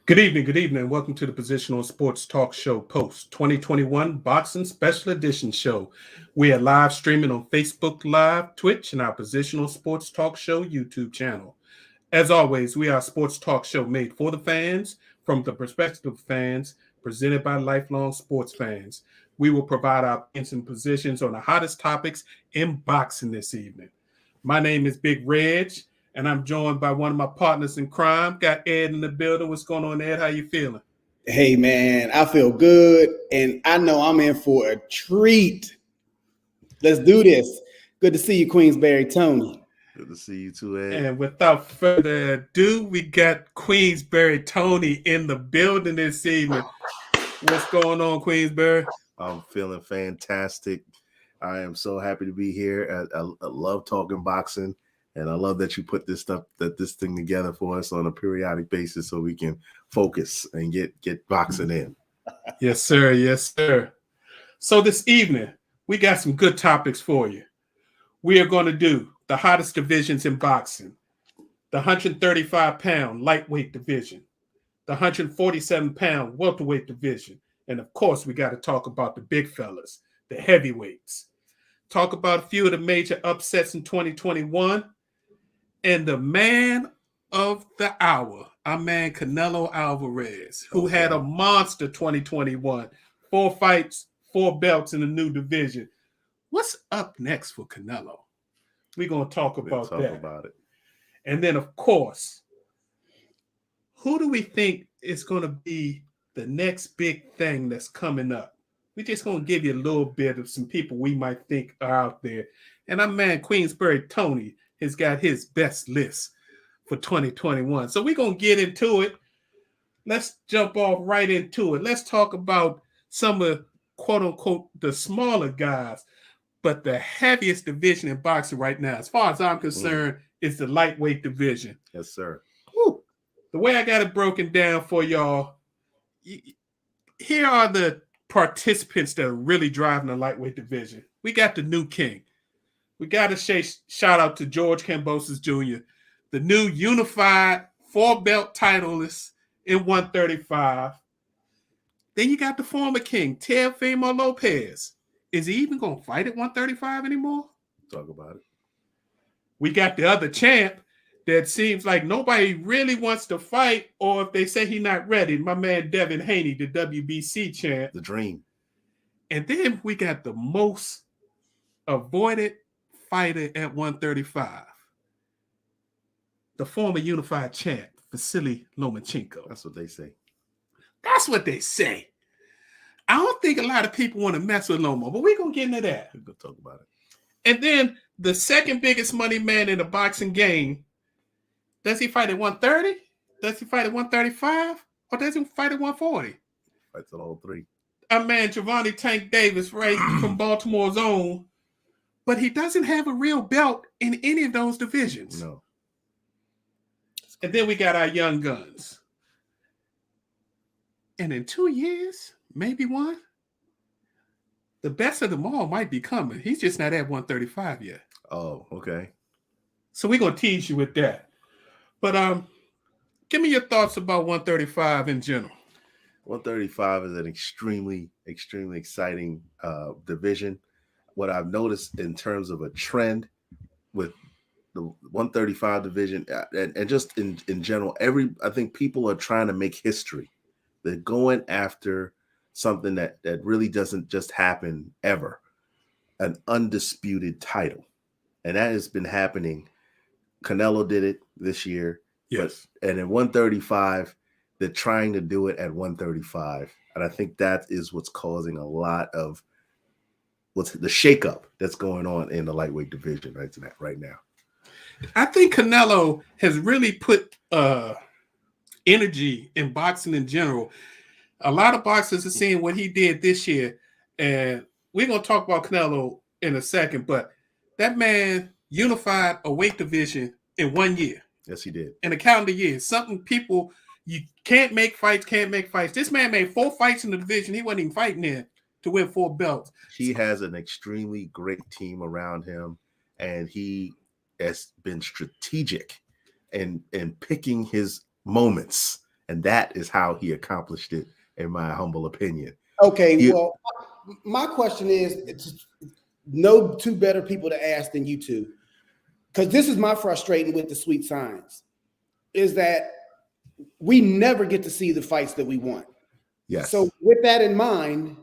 Good evening, good evening. Welcome to the Positional Sports Talk Show Post 2021 Boxing Special Edition Show. We are live streaming on Facebook Live, Twitch, and our Positional Sports Talk Show YouTube channel. As always, we are a sports talk show made for the fans, from the perspective of fans, presented by lifelong sports fans. We will provide our opinions and positions on the hottest topics in boxing this evening. My name is Big Reg, and I'm joined by one of my partners in crime. Got Ed in the building. What's going on, Ed? How you feeling? Hey, man, I feel good, and I know I'm in for a treat. Let's do this. Good to see you, Queensberry Tony. Good to see you too, Ed. And without further ado, we got Queensberry Tony in the building this evening. What's going on, Queensberry? I'm feeling fantastic. I am so happy to be here. I love talking boxing, and I love that you put this thing together for us on a periodic basis so we can focus and get boxing in. Yes, sir. Yes, sir. So this evening, we got some good topics for you. We are going to do the hottest divisions in boxing, the 135-pound lightweight division, the 147-pound welterweight division, and of course, we got to talk about the big fellas, the heavyweights. Talk about a few of the major upsets in 2021, and the man of the hour, our man Canelo Alvarez, who had a monster 2021, 4 fights, 4 belts in a new division. What's up next for Canelo? We're going to talk about that. And then, of course, who do we think is going to be the next big thing that's coming up? We're just going to give you a little bit of some people we might think are out there. And our man Queensberry Tony has got his best list for 2021. So we're going to get into it. Let's jump off right into it. Let's talk about some of, quote unquote, the smaller guys. But the heaviest division in boxing right now, as far as I'm concerned, is the lightweight division. Yes, sir. Woo. The way I got it broken down for y'all, here are the participants that are really driving the lightweight division. We got the new king. We got to shout out to George Kambosos Jr., the new unified 4-belt titleist in 135. Then you got the former king, Teofimo Lopez. Is he even going to fight at 135 anymore? Talk about it. We got the other champ that seems like nobody really wants to fight, or if they say he's not ready, my man Devin Haney, the WBC champ. The dream. And then we got the most avoided fighter at 135. The former unified champ, Vasily Lomachenko. That's what they say. That's what they say. I don't think a lot of people want to mess with Lomo, but we're going to get into that. We're going to talk about it. And then the second biggest money man in the boxing game, does he fight at 130? Does he fight at 135? Or does he fight at 140? Fights at all three. Our man Giovanni Tank Davis, right, from Baltimore's own, but he doesn't have a real belt in any of those divisions. No. And then we got our young guns. And in 2 years, maybe one, the best of them all might be coming. He's just not at 135 yet. Oh, okay. So we're going to tease you with that. But give me your thoughts about 135 in general. 135 is an extremely, extremely exciting division. What I've noticed in terms of a trend with the 135 division and just in general, I think people are trying to make history. They're going after something that really doesn't just happen ever, an undisputed title. And that has been happening. Canelo did it this year. Yes. And in 135, they're trying to do it at 135. And I think that is what's causing a lot of what's the shakeup that's going on in the lightweight division right now. I think Canelo has really put energy in boxing in general. A lot of boxers are seeing what he did this year, and we're going to talk about Canelo in a second, but that man unified a weight division in 1 year. Yes, he did. In a calendar year. Something people, you can't make fights. This man made 4 fights in the division. He wasn't even fighting there to win 4 belts. He has an extremely great team around him, and he has been strategic in picking his moments And that is how he accomplished it, in my humble opinion. Okay, well, my question is, it's no two better people to ask than you two, because this is my frustrating with the Sweet Science, is that we never get to see the fights that we want. Yes. So with that in mind,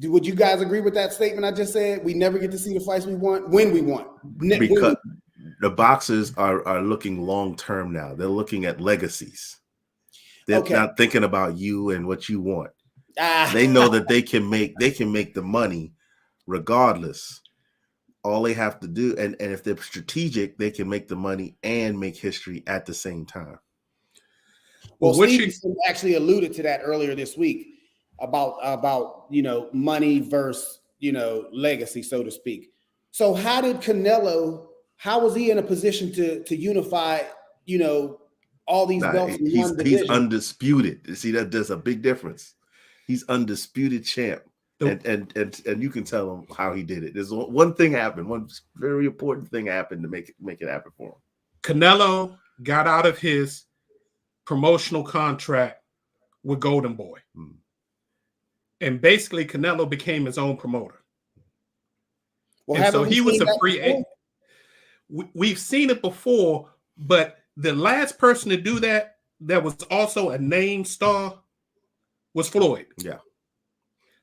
would you guys agree with that statement I just said? We never get to see the fights we want when we want. Because the boxers are looking long term now. They're looking at legacies. They're not thinking about you and what you want. They know that they can make the money regardless. All they have to do, and if they're strategic, they can make the money and make history at the same time. Well, Stevenson actually alluded to that earlier this week about money versus legacy, so to speak. So how did Canelo? How was he in a position to unify all these belts in one division? He's undisputed. See, there's a big difference. He's undisputed champ. And you can tell him how he did it. There's one thing happened. One very important thing happened to make it happen for him. Canelo got out of his promotional contract with Golden Boy. And basically Canelo became his own promoter. Well, so he was a free agent. We've seen it before, but the last person to do that was also a name star was Floyd. Yeah.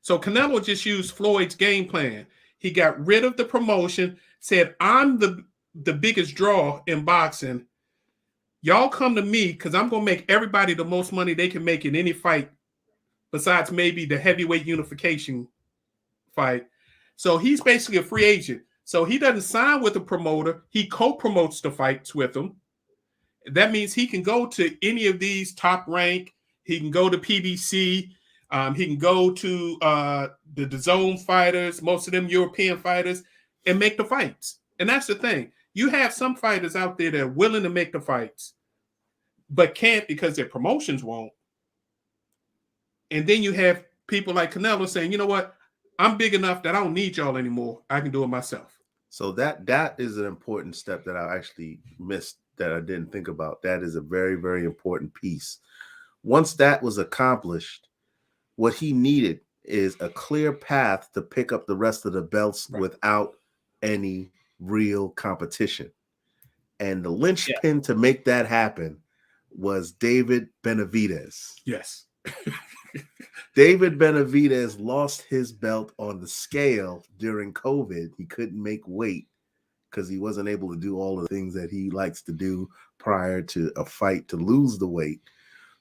So Canelo just used Floyd's game plan. He got rid of the promotion, said, I'm the biggest draw in boxing. Y'all come to me because I'm going to make everybody the most money they can make in any fight besides maybe the heavyweight unification fight. So he's basically a free agent. So he doesn't sign with a promoter. He co-promotes the fights with them. That means he can go to any of these Top Rank. He can go to PBC. He can go to the DAZN fighters, most of them European fighters, and make the fights. And that's the thing. You have some fighters out there that are willing to make the fights, but can't because their promotions won't. And then you have people like Canelo saying, you know what? I'm big enough that I don't need y'all anymore. I can do it myself. So that is an important step that I actually missed, that I didn't think about. That is a very, very important piece. Once that was accomplished, what he needed is a clear path to pick up the rest of the belts without any real competition. And the linchpin to make that happen was David Benavidez. Yes. David Benavidez lost his belt on the scale during COVID. He couldn't make weight because he wasn't able to do all the things that he likes to do prior to a fight to lose the weight.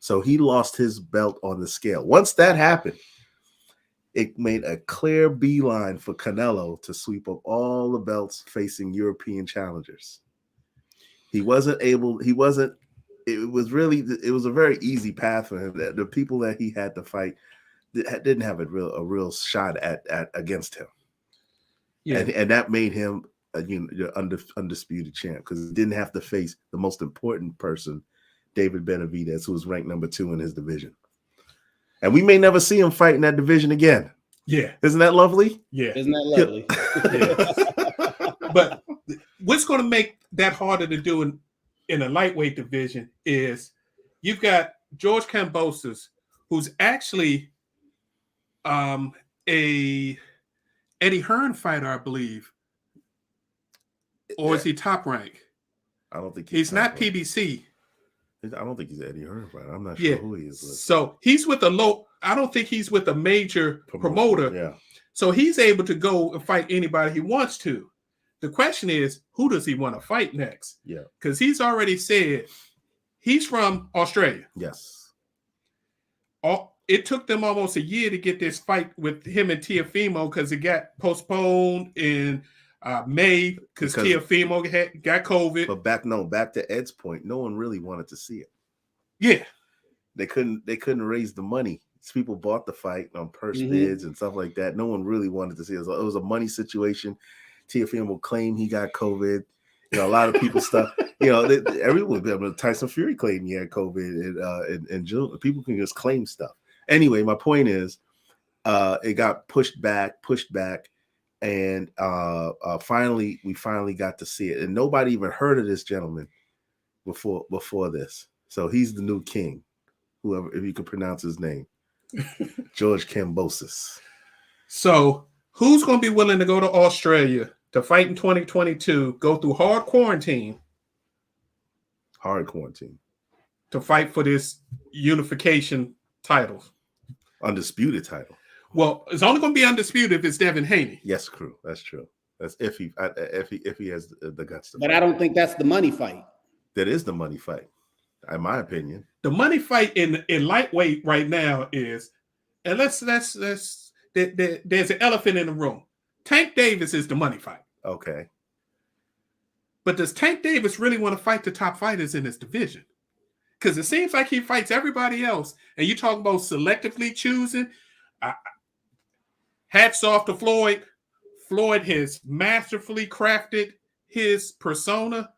So he lost his belt on the scale. Once that happened, it made a clear beeline for Canelo to sweep up all the belts facing European challengers. It was a very easy path for him. The people that he had to fight didn't have a real shot at against him. Yeah. And that made him undisputed champ, because he didn't have to face the most important person, David Benavidez, who was ranked number 2 in his division. And we may never see him fight in that division again. Yeah. Isn't that lovely? Yeah. Isn't that lovely? But what's going to make that harder to do in a lightweight division is you've got George Kambosos, who's actually a Eddie Hearn fighter, I believe. Or is he Top Rank? I don't think he's not PBC. I don't think he's Eddie Hearn fighter. I'm not sure who he is. So he's with I don't think he's with a major promoter. Yeah. So he's able to go and fight anybody he wants to. The question is, who does he want to fight next? Yeah. Because he's already said he's from Australia. Yes. It took them almost a year to get this fight with him and Teofimo because it got postponed in May because Teofimo got COVID. But back to Ed's point, no one really wanted to see it. Yeah. They couldn't raise the money. People bought the fight on purse bids and stuff like that. No one really wanted to see it. It was a money situation. Teofimo claimed he got COVID. A lot of people stuff. Everyone. Tyson Fury claimed he had COVID in June. People can just claim stuff. Anyway, my point is, it got pushed back, and we finally got to see it. And nobody even heard of this gentleman before this. So he's the new king. Whoever, if you can pronounce his name, George Kambosos. So who's going to be willing to go to Australia to fight in 2022, go through hard quarantine? Hard quarantine. To fight for this unification title. Undisputed title. Well, it's only going to be undisputed if it's Devin Haney. Yes, crew. That's true. That's if he has the guts to But fight. I don't think that's the money fight. That is the money fight, in my opinion. The money fight in lightweight right now is, and there's an elephant in the room. Tank Davis is the money fight. Okay. But does Tank Davis really want to fight the top fighters in this division? Because it seems like he fights everybody else. And you talk about selectively choosing. Hats off to Floyd. Floyd has masterfully crafted his persona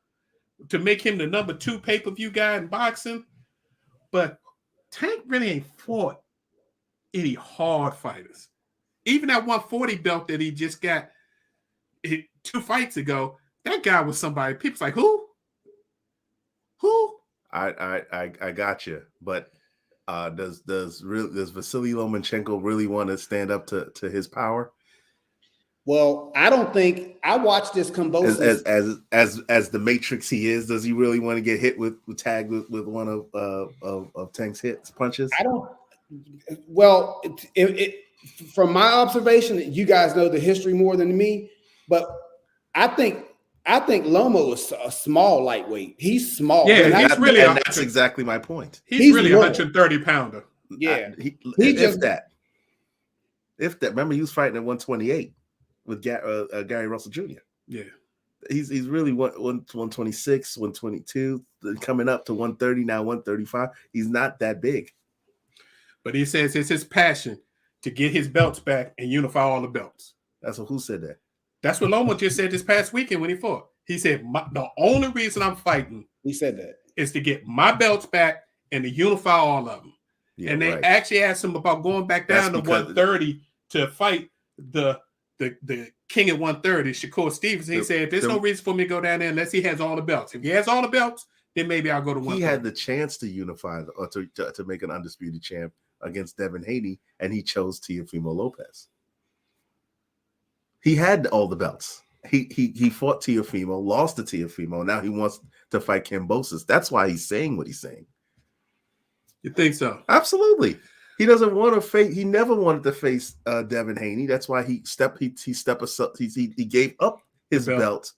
to make him the number 2 pay-per-view guy in boxing. But Tank really ain't fought any hard fighters. Even that 140 belt that he just got 2 fights ago, that guy was somebody. People's like, who? Who? I got you, but does Vasily Lomachenko really want to stand up to his power? Well, I don't think I watched this Kambosos as the Matrix he is. Does he really want to get hit tagged with one of Tank's punches? I don't. Well, from my observation, you guys know the history more than me, but I think Lomo is a small lightweight. He's small. Yeah, that's exactly my point. He's really a 130 pounder. Yeah, if that. Remember, he was fighting at 128 with Gary Russell Jr. Yeah, he's really 126, 122, coming up to 130 now, 135. He's not that big. But he says it's his passion to get his belts back and unify all the belts. Who said that? That's what Loma just said this past weekend when he fought. He said, the only reason I'm fighting, he said that, is to get my belts back and to unify all of them. Yeah, and they actually asked him about going back down to 130 to fight the king at 130, Shakur Stevenson. He said, there's no reason for me to go down there unless he has all the belts. If he has all the belts, then maybe I'll go to 130. He had the chance to unify or to make an undisputed champ against Devin Haney, and he chose Teofimo Lopez. He had all the belts. He fought Teofimo, lost to Teofimo. Now he wants to fight Kambosos. That's why he's saying what he's saying. You think so? Absolutely. He doesn't want to face. He never wanted to face Devin Haney. That's why he gave up his belt.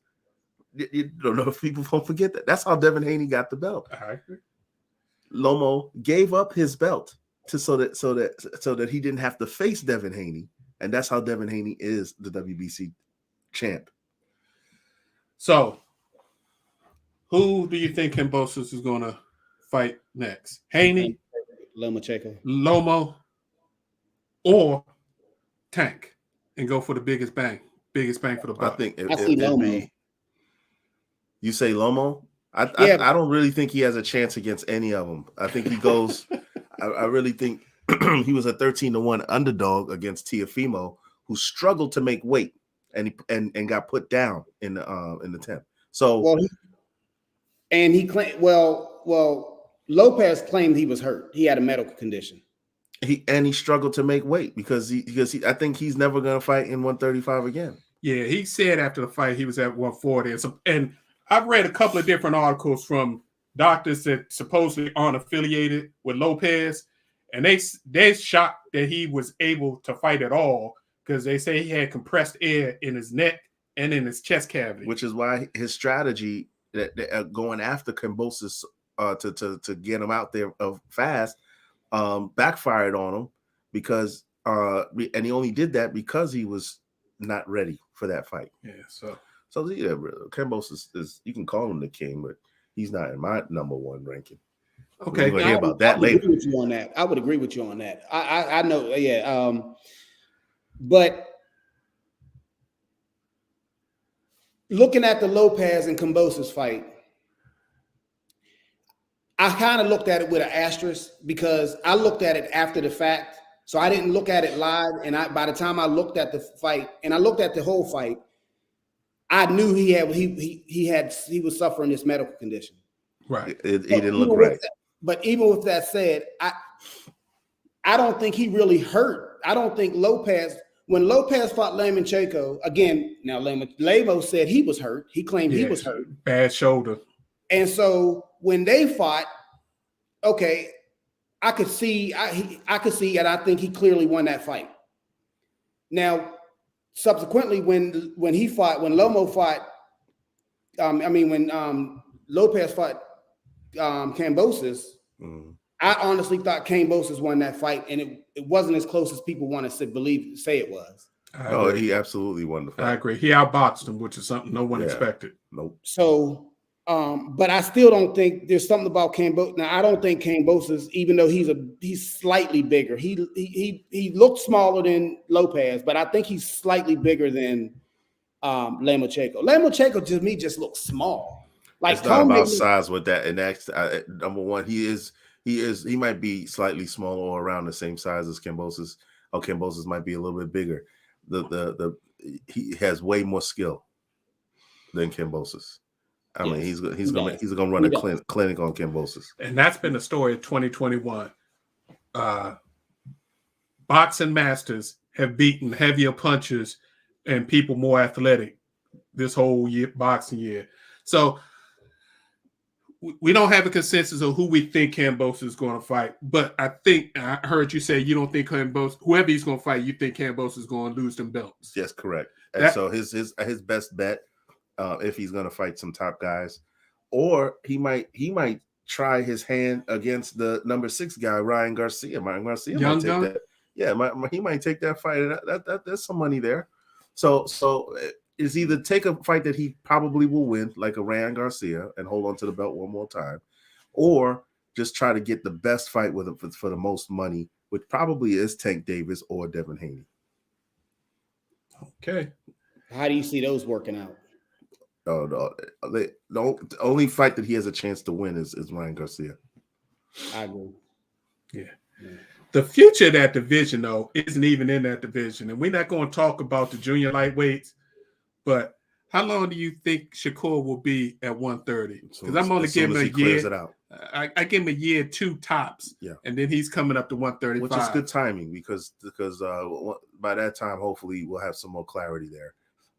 You don't know if people won't forget that. That's how Devin Haney got the belt. I agree. Lomo gave up his belt so that he didn't have to face Devin Haney. And that's how Devin Haney is the WBC champ. So, who do you think Kambosos is going to fight next? Haney, Lomachenko, Lomo, or Tank, and go for the biggest bang for the buck? I think I see Lomo. You say Lomo? I don't really think he has a chance against any of them. I think he goes. I really think. He was a 13-1 underdog against Teofimo, who struggled to make weight and got put down in the 10th. So he claimed Lopez claimed he was hurt. He had a medical condition. He struggled to make weight because I think he's never going to fight in 135 again. Yeah, he said after the fight he was at 140, and I've read a couple of different articles from doctors that supposedly aren't affiliated with Lopez. And they're shocked that he was able to fight at all because they say he had compressed air in his neck and in his chest cavity. Which is why his strategy that going after Kambosos to get him out there fast backfired on him because and he only did that because he was not ready for that fight. Yeah, so yeah, Kambosos is, you can call him the king, but he's not in my number 1 ranking. Okay, we're gonna hear about that later. I would agree with you on that. I know, yeah. But looking at the Lopez and Kambosos fight, I kind of looked at it with an asterisk because I looked at it after the fact. So I didn't look at it live. And by the time I looked at the fight and I looked at the whole fight, I knew he was suffering this medical condition. Right. He didn't look right. But even with that said, I don't think he really hurt. I don't think when Lopez fought Lomachenko, again, now Lemo said he was hurt. He claimed he was hurt. Bad shoulder. And so when they fought, okay, I could see, and I think he clearly won that fight. Now, subsequently, when Lomo fought, when Lopez fought Kambosos, I honestly thought Kambosos won that fight, and it wasn't as close as people want to say it was. Oh, he absolutely won the fight. I agree. He outboxed him, which is something no one expected. Nope. So, but I still don't think there's something about Kambosos. Now, I don't think Kambosos, even though he's slightly bigger, he looked smaller than Lopez, but I think he's slightly bigger than Lomachenko. Lomachenko to me just looks small. Like, it's not about size with that. And that's number one. He might be slightly smaller or around the same size as Kambosos. Oh, Kambosos might be a little bit bigger. He has way more skill than Kambosos. I mean, he's gonna run a clinic on Kambosos. And that's been the story of 2021. Boxing masters have beaten heavier punchers and people more athletic this whole boxing year. So we don't have a consensus of who we think Kambosos is going to fight, but I heard you say you don't think Kambosos, whoever he's going to fight, you think Kambosos is going to lose them belts. Yes, correct. And so his best bet, if he's going to fight some top guys, or he might try his hand against the number 6 guy, Ryan Garcia. Ryan Garcia might take that. Yeah, he might take that fight. There's some money there. So is either take a fight that he probably will win, like a Ryan Garcia, and hold on to the belt one more time, or just try to get the best fight with him for the most money, which probably is Tank Davis or Devin Haney. Okay. How do you see those working out? The only fight that he has a chance to win is Ryan Garcia. I agree. Yeah. The future of that division, though, isn't even in that division. And we're not going to talk about the junior lightweights, but how long do you think Shakur will be at 130? Because I'm only giving him a year. I give him a year, 2 tops. Yeah. And then he's coming up to 135. Which is good timing because by that time, hopefully, we'll have some more clarity there.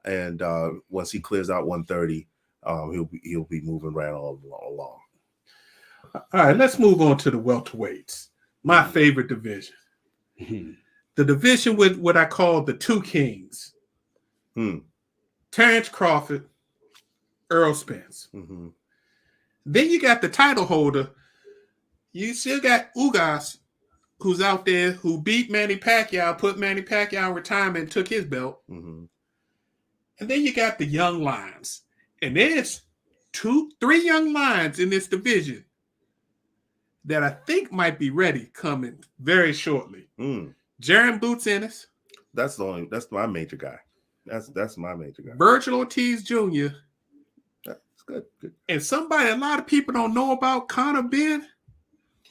And once he clears out 130, he'll be moving right along. All right, let's move on to the welterweights. My favorite division. The division with what I call the 2 kings. Terence Crawford, Errol Spence. Then you got the title holder. You still got Ugas, who's out there, who beat Manny Pacquiao, put Manny Pacquiao in retirement, and took his belt. And then you got the young lions. And there's 3 young lions in this division that I think might be ready coming very shortly. Jaron Boots Ennis. That's my major guy. That's my major guy. Virgil Ortiz Jr. That's good. And somebody a lot of people don't know about, Conor Benn,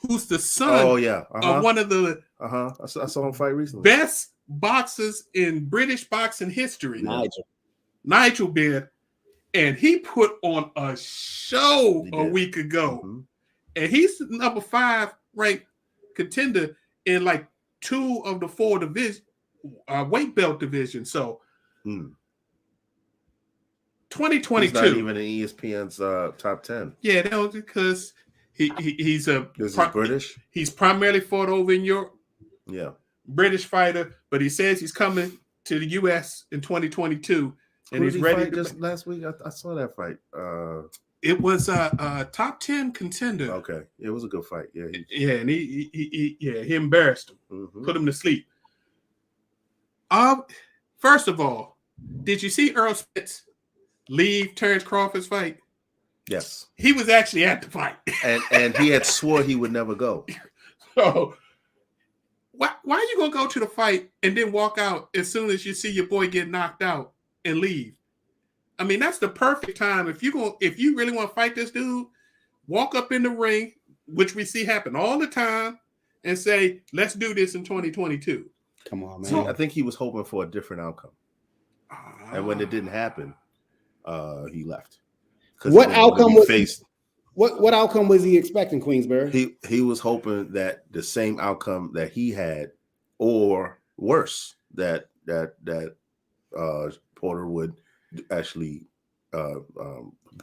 who's the son of one of the I saw him fight recently. Best boxers in British boxing history. Nigel Benn. And he put on a show a week ago. And he's the number 5 ranked contender in like 2 of the 4 division weight belt division. So 2022. He's not even in ESPN's top 10. Yeah, that was because he's British. He's primarily fought over in Europe. Yeah. British fighter, but he says he's coming to the US in 2022. And he's ready. Just last week, I saw that fight. It was a top 10 contender. Okay, it was a good fight. Yeah, and he embarrassed him, put him to sleep. First of all, did you see Errol Spence leave Terence Crawford's fight? Yes, he was actually at the fight, and he had swore he would never go. So why are you gonna go to the fight and then walk out as soon as you see your boy get knocked out and leave? I mean, that's the perfect time. If you really want to fight this dude, walk up in the ring, which we see happen all the time, and say, let's do this in 2022. Come on, man. So, I think he was hoping for a different outcome. And when it didn't happen, he left. What outcome was faced? What outcome was he expecting, Queensberry? He was hoping that the same outcome that he had, or worse, that Porter would actually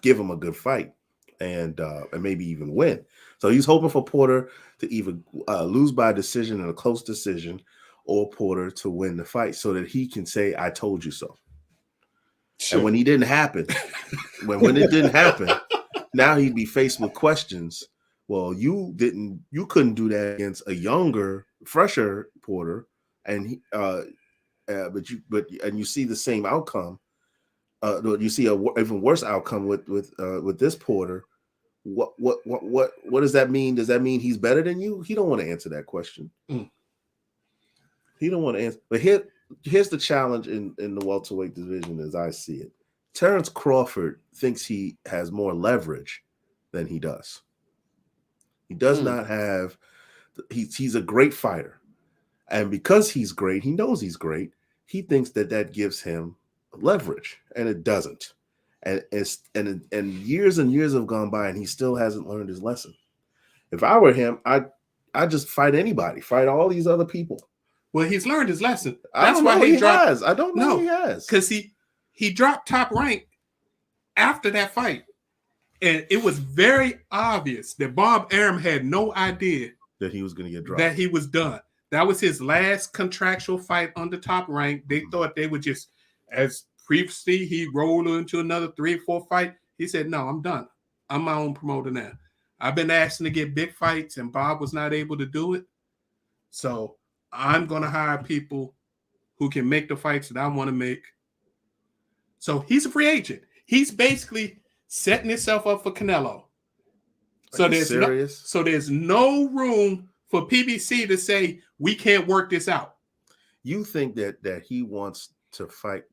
give him a good fight and maybe even win. So he's hoping for Porter to either lose by decision in a close decision, or Porter to win the fight, so that he can say, "I told you so." Sure. And when it didn't happen, now he'd be faced with questions. Well, you couldn't do that against a younger, fresher Porter, and but you see the same outcome. You see a even worse outcome with this Porter. What does that mean? Does that mean he's better than you? He don't want to answer that question. He don't want to answer. But here's the challenge in the welterweight division as I see it. Terence Crawford thinks he has more leverage than he does. He does not have. He's a great fighter, and because he's great, he knows he's great. He thinks that gives him leverage, and it doesn't. And years and years have gone by, and he still hasn't learned his lesson. If I were him, I'd just fight anybody, fight all these other people. Well, he's learned his lesson. That's why he has. I don't know he has. Because he dropped Top Rank after that fight. And it was very obvious that Bob Arum had no idea that he was going to get dropped. That he was done. That was his last contractual fight under Top Rank. They thought they would just, as previously he rolled into another 3 or 4 fight. He said, "No, I'm done. I'm my own promoter now. I've been asking to get big fights, and Bob was not able to do it. So I'm going to hire people who can make the fights that I want to make." So he's a free agent. He's basically setting himself up for Canelo. So there's no room for PBC to say, "We can't work this out." You think that he wants to fight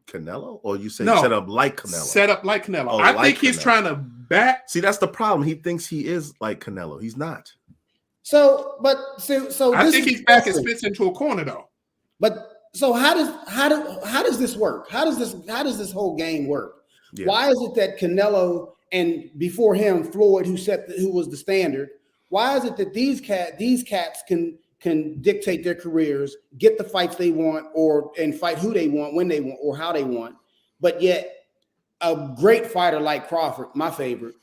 Canelo, or you say set up like Canelo? Set up like Canelo. Oh, I think he's trying to back. See, that's the problem. He thinks he is like Canelo. He's not. So I think he's back his fits into a corner though. But so how does this work? How does this whole game work? Yeah. Why is it that Canelo and before him Floyd, who was the standard? Why is it that these cats can dictate their careers, get the fights they want, and fight who they want, when they want, or how they want, but yet a great fighter like Crawford, my favorite,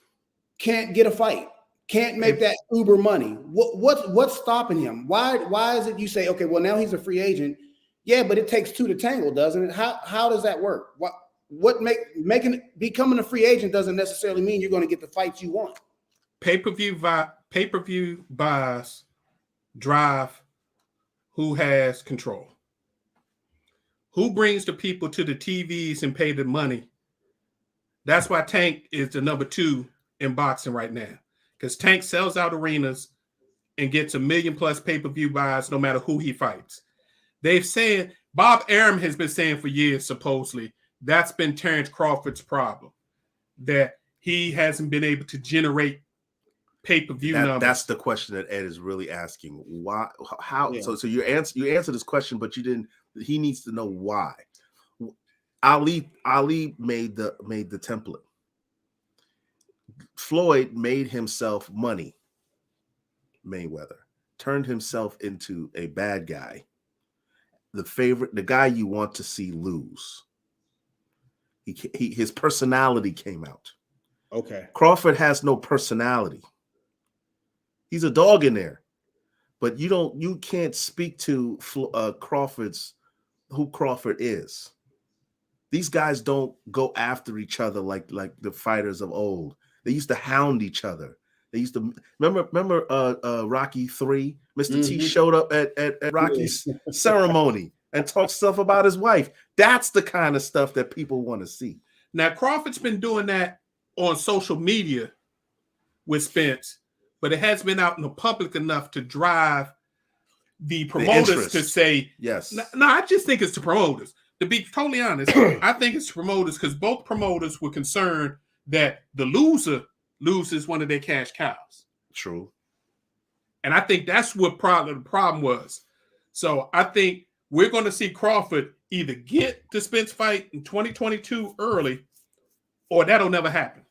can't get a fight, can't make that uber money? What's stopping him? Why is it you say, okay, well now he's a free agent? Yeah, but it takes 2 to tangle, doesn't it? How does that work? Becoming a free agent doesn't necessarily mean you're going to get the fights you want. Pay-per-view buys drive who has control. Who brings the people to the TVs and pay the money? That's why Tank is the number 2 in boxing right now. Because Tank sells out arenas and gets 1 million+ pay-per-view buys no matter who he fights. They've said, Bob Arum has been saying for years, supposedly, that's been Terence Crawford's problem, that he hasn't been able to generate pay-per-view numbers. That's the question that Ed is really asking. Why? How? Yeah. So you answer this question, but you didn't. He needs to know why. Ali made the template. Floyd made himself money. Mayweather turned himself into a bad guy, the guy you want to see lose. His personality came out. Okay. Crawford has no personality. He's a dog in there, but you can't speak to who Crawford is. These guys don't go after each other like the fighters of old. They used to hound each other. They used to remember Rocky 3. Mr. T showed up at Rocky's ceremony and talked stuff about his wife. That's the kind of stuff that people want to see. Now Crawford's been doing that on social media with Spence, but it has been out in the public enough to drive the promoters to say yes. No, I just think it's the promoters. To be totally honest, I think it's promoters because both promoters were concerned that the loser loses one of their cash cows. True. And I think that's what the problem was. So I think we're going to see Crawford either get the Spence fight in 2022 early, or that'll never happen.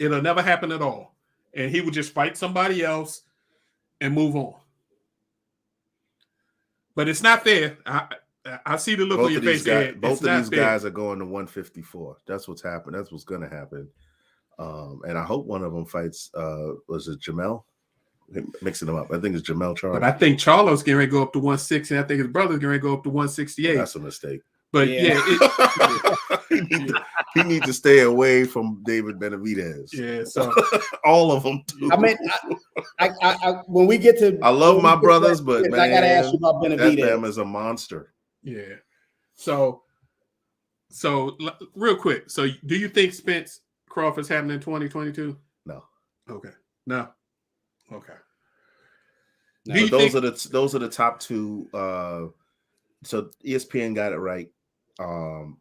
It'll never happen at all. And he would just fight somebody else and move on. But it's not fair. I see the look on your face. Both of these guys are going to 154. That's what's happened. That's what's going to happen. And I hope one of them fights. Was it Jamel? Mixing them up. I think it's Jamel Charlo. But I think Charlo's getting ready to go up to 160. And I think his brother's getting ready to go up to 168. That's a mistake. But he needs to stay away from David Benavidez. Yeah, so all of them too. I mean, I when we get to, I love my brothers, but man, I gotta ask you about Benavidez. That man is a monster. Yeah. So real quick. So do you think Spence Crawford's happening in 2022? No. Okay. No. Okay. No, those are the top two. So ESPN got it right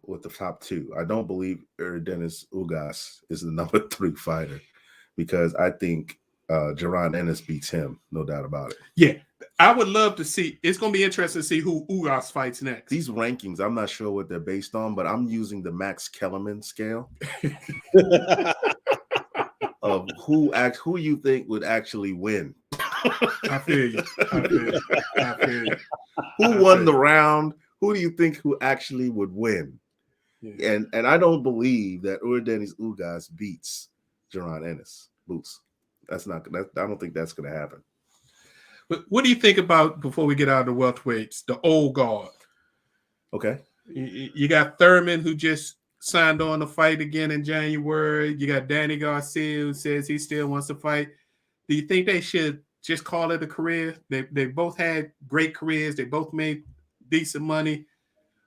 with the top two. I don't believe Dennis Ugas is the number 3 fighter because I think Jaron Ennis beats him, no doubt about it. Yeah, I would love to see. It's going to be interesting to see who Ugas fights next. These rankings, I'm not sure what they're based on, but I'm using the Max Kellerman scale of who you think would actually win. I feel you. Who won the round? Who do you think who actually would win? Yeah. And I don't believe that Dennis Ugas beats Jaron Ennis. Boots. I don't think that's going to happen. But what do you think about, before we get out of the welterweights, the old guard? Okay. You got Thurman, who just signed on to fight again in January. You got Danny Garcia, who says he still wants to fight. Do you think they should just call it a career? They both had great careers. They both made decent money.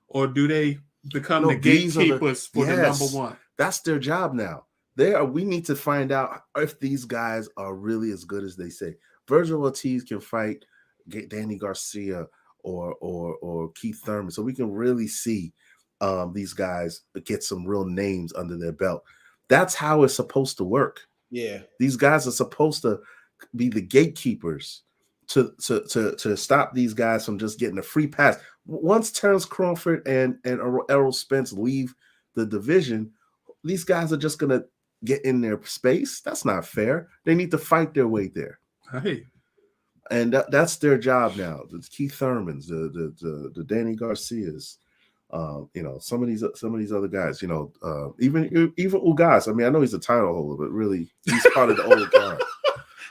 Or do they become the gatekeepers for the number one? That's their job now. We need to find out if these guys are really as good as they say. Virgil Ortiz can fight Danny Garcia or Keith Thurman, so we can really see these guys get some real names under their belt. That's how it's supposed to work. Yeah, these guys are supposed to be the gatekeepers to stop these guys from just getting a free pass. Once Terence Crawford and Errol Spence leave the division, these guys are just gonna get in their space. That's not fair. They need to fight their way there. Hey, and that's their job now. The Keith Thurmans, the Danny Garcias, some of these other guys. Even Ugas. I mean, I know he's a title holder, but really, he's part of the old guard.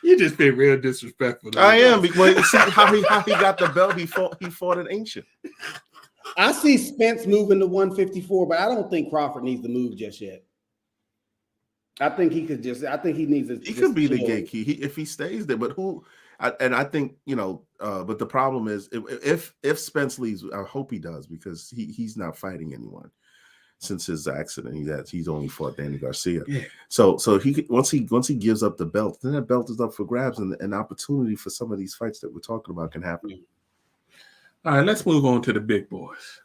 You just been real disrespectful. I am, because you see how he got the belt. He fought an ancient. I see Spence moving to 154, but I don't think Crawford needs to move just yet. I think he could just. I think he needs to. He could be the gatekeeper if he stays there. But who? I think But the problem is, if Spence leaves, I hope he does, because he's not fighting anyone since his accident. He's only fought Danny Garcia. Yeah. So he once he gives up the belt, then that belt is up for grabs, and an opportunity for some of these fights that we're talking about can happen. All right, let's move on to the big boys.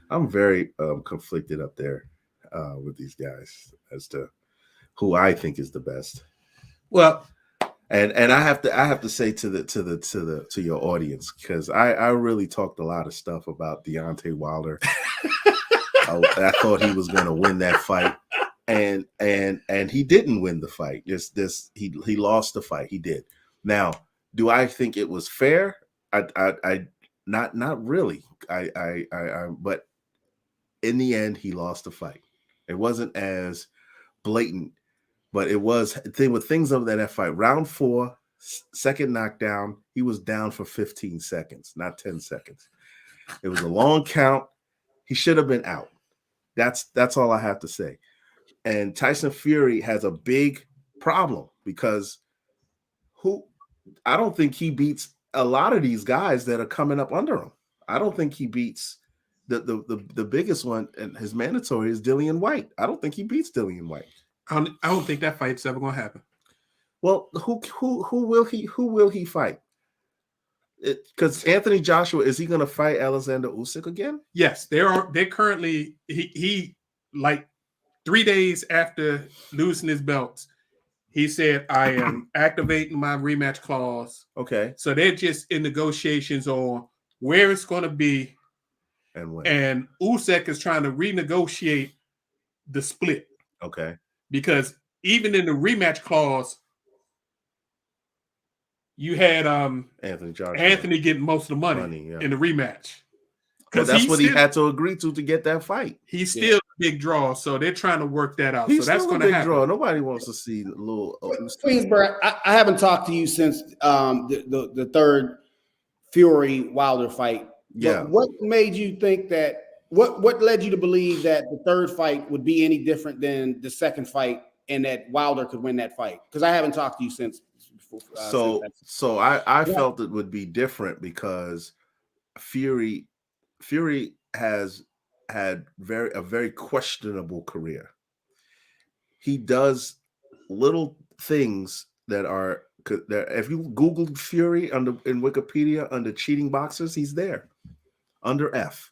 I'm very conflicted up there with these guys as to who I think is the best. Well, and I have to say to your audience, because I really talked a lot of stuff about Deontay Wilder. I thought he was going to win that fight, and he didn't win the fight. He lost the fight. He did. Now, do I think it was fair? I not really. But in the end, he lost the fight. It wasn't as blatant, but it was things of that fight. Round 4, second knockdown, he was down for 15 seconds, not 10 seconds. It was a long count. He should have been out. That's all I have to say. And Tyson Fury has a big problem, because I don't think he beats a lot of these guys that are coming up under him. I don't think he beats the biggest one, and his mandatory is Dillian White. I don't think he beats Dillian White. I don't think that fight's ever going to happen. Well, who will he fight? Because Anthony Joshua, is he going to fight Alexander Usyk again? Yes, they're currently he like 3 days after losing his belts, he said, I am activating my rematch clause. Okay. So they're just in negotiations on where it's going to be. And when. And Usyk is trying to renegotiate the split. Okay. Because even in the rematch clause, you had Anthony getting most of the money in the rematch. Because that's what he had to agree to get that fight. He's still a big draw, so they're trying to work that out. He's so that's still a going to big happen. draw. Nobody wants to see the little. Queensborough, I haven't talked to you since the third Fury Wilder fight. Yeah. But what made you think that? What led you to believe that the third fight would be any different than the second fight, and that Wilder could win that fight? Because I haven't talked to you since. So I felt it would be different because Fury has had a very questionable career. He does little things that if you Google Fury in Wikipedia under cheating boxers, he's there under F,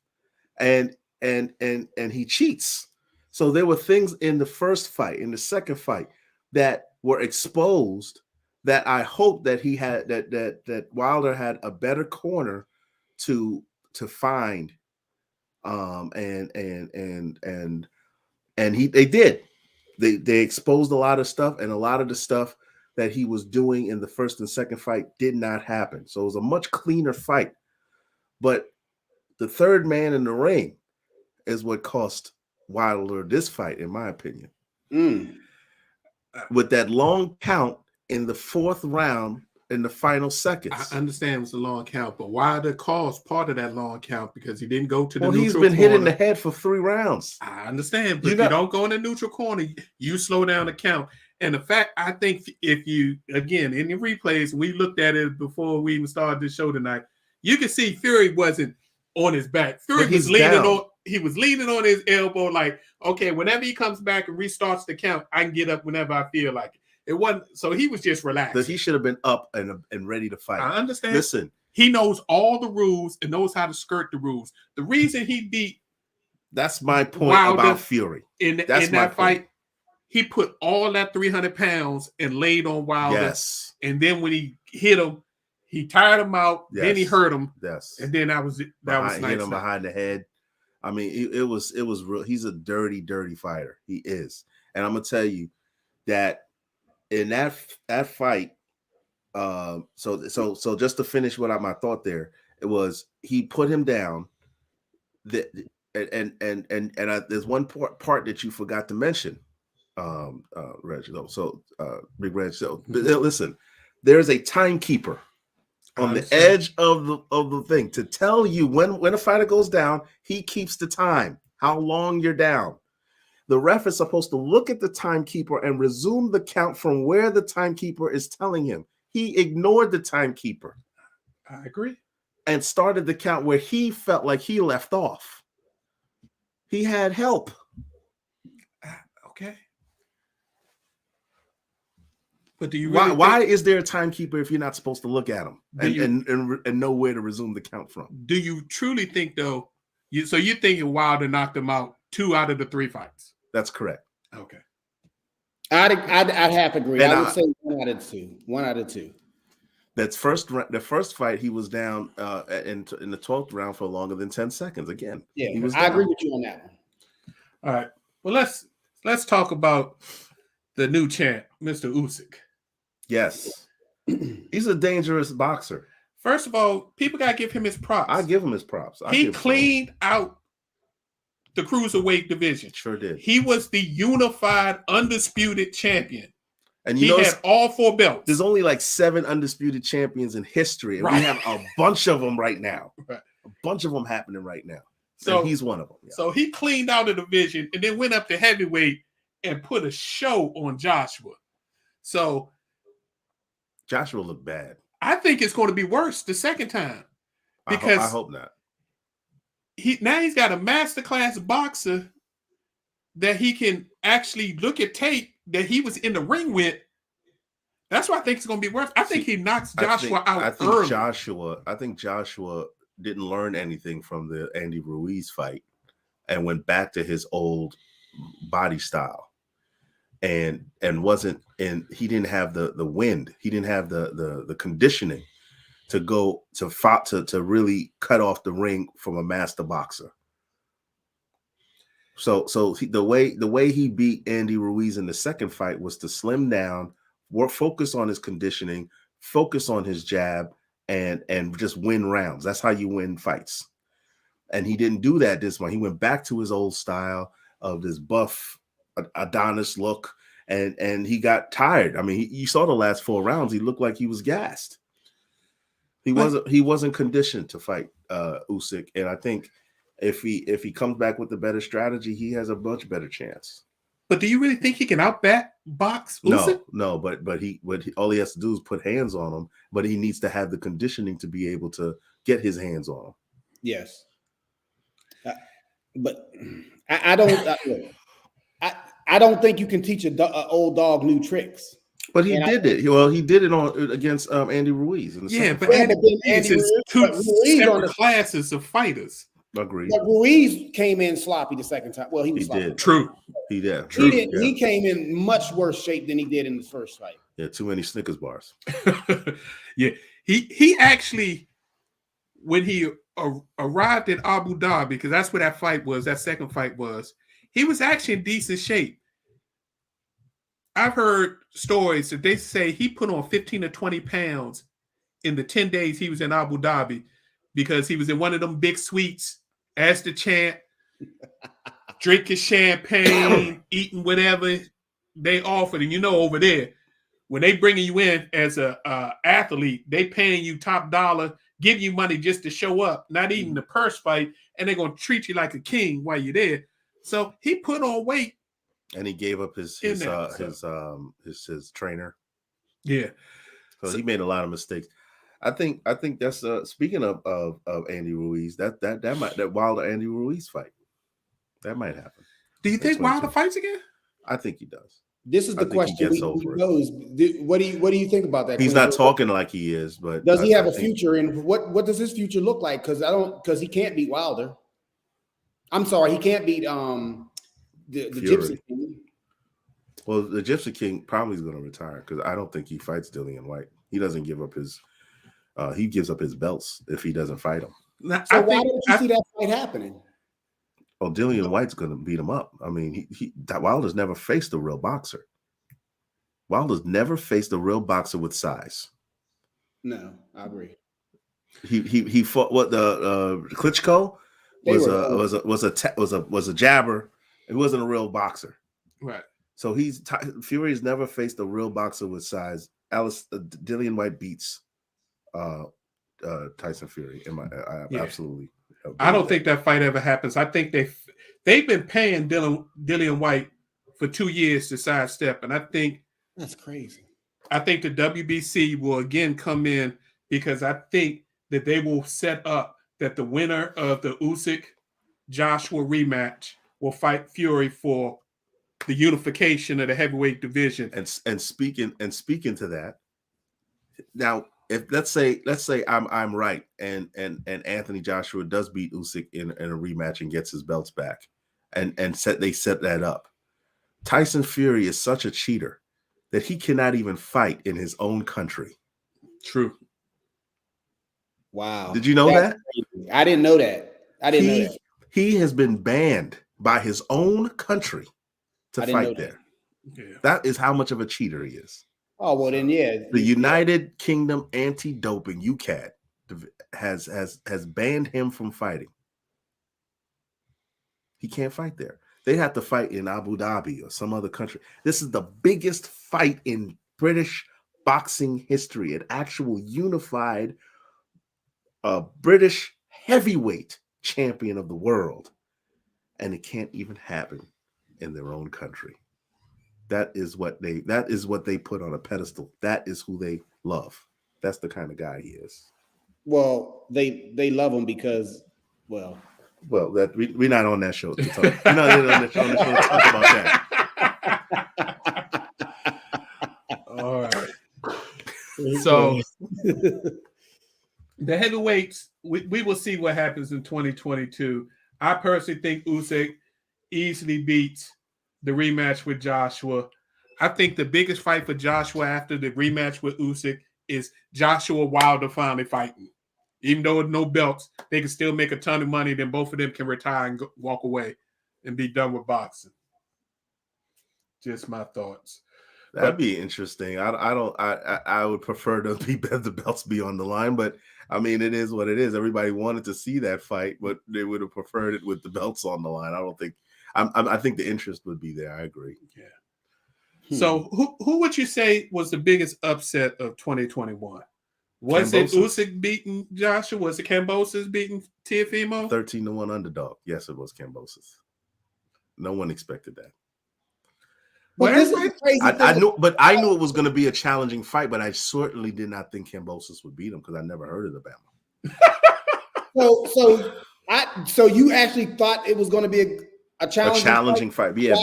and he cheats. So there were things in the first fight, in the second fight, that were exposed. That I hope that he had that Wilder had a better corner to find, they did. They exposed a lot of stuff, and a lot of the stuff that he was doing in the first and second fight did not happen. So it was a much cleaner fight. But the third man in the ring is what cost Wilder this fight, in my opinion. With that long count in the fourth round in the final seconds. I understand it was a long count, but Wilder caused part of that long count because he didn't go to the neutral corner. He's been hit in the head for 3 rounds. I understand, but if you don't go in the neutral corner, you slow down the count. And the fact, I think if you, again, in the replays, we looked at it before we even started the show tonight, you can see Fury wasn't on his back. Fury was leaning on his elbow like, okay, whenever he comes back and restarts the count, I can get up whenever I feel like it. It wasn't, so he was just relaxed. But he should have been up and ready to fight. I understand. Listen, he knows all the rules and knows how to skirt the rules. The reason he beat that's my point about Fury. In that fight, he put all that 300 pounds and laid on Wilder. Yes. And then when he hit him, he tired him out. Yes. Then he hurt him. Yes. And then that was nice. Hit him behind the head. I mean, it was real. He's a dirty, dirty fighter. He is. And I'm gonna tell you that in that fight, so just to finish my thought there, it was he put him down. And there's one part that you forgot to mention, Reg. Big Reg. So listen, there's a timekeeper on the edge of the thing to tell you when a fighter goes down, he keeps the time, how long you're down. The ref is supposed to look at the timekeeper and resume the count from where the timekeeper is telling him. He ignored the timekeeper. I agree. And started the count where he felt like he left off. He had help. Okay. But do you why is there a timekeeper if you're not supposed to look at him and know where to resume the count from? Do you truly think though? So you think Wilder knocked him out 2 out of the 3 fights? That's correct. Okay. I'd have to agree. I would say 1 out of 2. 1 out of 2. That's the first fight he was down in the 12th round for longer than 10 seconds. Again, yeah, I agree with you on that one. All right. Well, let's talk about the new champ, Mr. Usyk. Yes, he's a dangerous boxer. First of all, people gotta give him his props. I give him his props. He cleaned out the cruiserweight division. Sure did. He was the unified, undisputed champion. And he had all 4 belts. There's only like 7 undisputed champions in history, and we have a bunch of them right now. Right. A bunch of them happening right now. So and he's one of them. Yeah. So he cleaned out the division and then went up to heavyweight and put a show on Joshua. So Joshua looked bad. I think it's going to be worse the second time. Because I hope not. He's got a masterclass boxer that he can actually look at tape that he was in the ring with. That's why I think it's going to be worse. I think he knocks Joshua out early. I think Joshua didn't learn anything from the Andy Ruiz fight and went back to his old body style. And he didn't have the wind. He didn't have the conditioning to go to really cut off the ring from a master boxer. So the way he beat Andy Ruiz in the second fight was to slim down, focus on his conditioning, focus on his jab, and just win rounds. That's how you win fights. And he didn't do that this one. He went back to his old style of this buff Adonis look, and he got tired. I mean, you saw the last 4 rounds. He looked like he was gassed. He wasn't conditioned to fight Usyk, and I think if he comes back with a better strategy, he has a much better chance. But do you really think he can box Usyk? No, but all he has to do is put hands on him, but he needs to have the conditioning to be able to get his hands on him. Yes. But I don't I don't think you can teach an old dog new tricks. But he did it. Well, he did it against Andy Ruiz. But Andy Ruiz is two separate classes of fighters. Agreed. But Ruiz came in sloppy the second time. Well, he was sloppy. Did. True. He did. He came in much worse shape than he did in the first fight. Yeah, too many Snickers bars. Yeah. He actually, when he arrived in Abu Dhabi, because that's where that second fight was, he was actually in decent shape. I've heard stories that they say he put on 15 to 20 pounds in the 10 days he was in Abu Dhabi because he was in one of them big suites as the champ, drinking champagne, eating whatever they offered. And over there, when they bringing you in as a athlete, they paying you top dollar, give you money just to show up, not even the purse fight, and they're going to treat you like a king while you're there. So he put on weight. And he gave up his trainer. Yeah. So he made a lot of mistakes. I think that's speaking of Andy Ruiz, that Wilder Andy Ruiz fight. That might happen. Do you think Wilder fights again? I think he does. This is the question. What do you think about that? He's not talking like he is, but does he have a future? And what does his future look like? Because he can't beat Wilder. I'm sorry, he can't beat the Gypsy King. Well, the Gypsy King probably is going to retire because I don't think he fights Dillian White. He doesn't give up his. He gives up his belts if he doesn't fight him. So why don't you see that fight happening? Well, Dillian White's going to beat him up. I mean, Wilder's never faced a real boxer. Wilder's never faced a real boxer with size. No, I agree. He fought what the Klitschko was a jabber. He wasn't a real boxer. Right. So Fury's never faced a real boxer with size. Dillian White beats Tyson Fury. Absolutely. I don't think that fight ever happens. I think they've been paying Dillian White for 2 years to sidestep, and I think that's crazy. I think the WBC will again come in because I think that they will set up that the winner of the Usyk Joshua rematch will fight Fury for the unification of the heavyweight division. And speaking to that, now if let's say I'm right and Anthony Joshua does beat Usyk in a rematch and gets his belts back, and they set that up. Tyson Fury is such a cheater that he cannot even fight in his own country. True. Wow. Did you know that? Crazy. I didn't know that. Know that. He has been banned by his own country to fight there. Yeah. That is how much of a cheater he is. Oh, well then, yeah. The United Kingdom Anti-Doping, UCAD, has banned him from fighting. He can't fight there. They have to fight in Abu Dhabi or some other country. This is the biggest fight in British boxing history, an actual unified British heavyweight champion of the world. And it can't even happen in their own country. That is what they put on a pedestal. That is who they love. That's the kind of guy he is. Well, they love him because, well, that we're not on that show to talk. We're not on the show to talk about that. All right. So the heavyweights, we will see what happens in 2022. I personally think Usyk easily beats the rematch with Joshua. I think the biggest fight for Joshua after the rematch with Usyk is Joshua Wilder finally fighting. Even though no belts, they can still make a ton of money. Then both of them can retire and walk away. and be done with boxing. Just my thoughts. That'd be interesting. I would prefer the belts be on the line, but I mean, it is what it is. Everybody wanted to see that fight, but they would have preferred it with the belts on the line. I think the interest would be there. I agree. Yeah. So who would you say was the biggest upset of 2021? Was Kambosos. it Usyk beating Joshua? Was it Kambosos beating Teofimo? 13-1 underdog. Yes, it was Kambosos. No one expected that. But this is the crazy thing. I knew it was going to be a challenging fight, but I certainly did not think Kambosos would beat him because I never heard of the Bama. So you actually thought it was going to be a challenging fight? Yeah,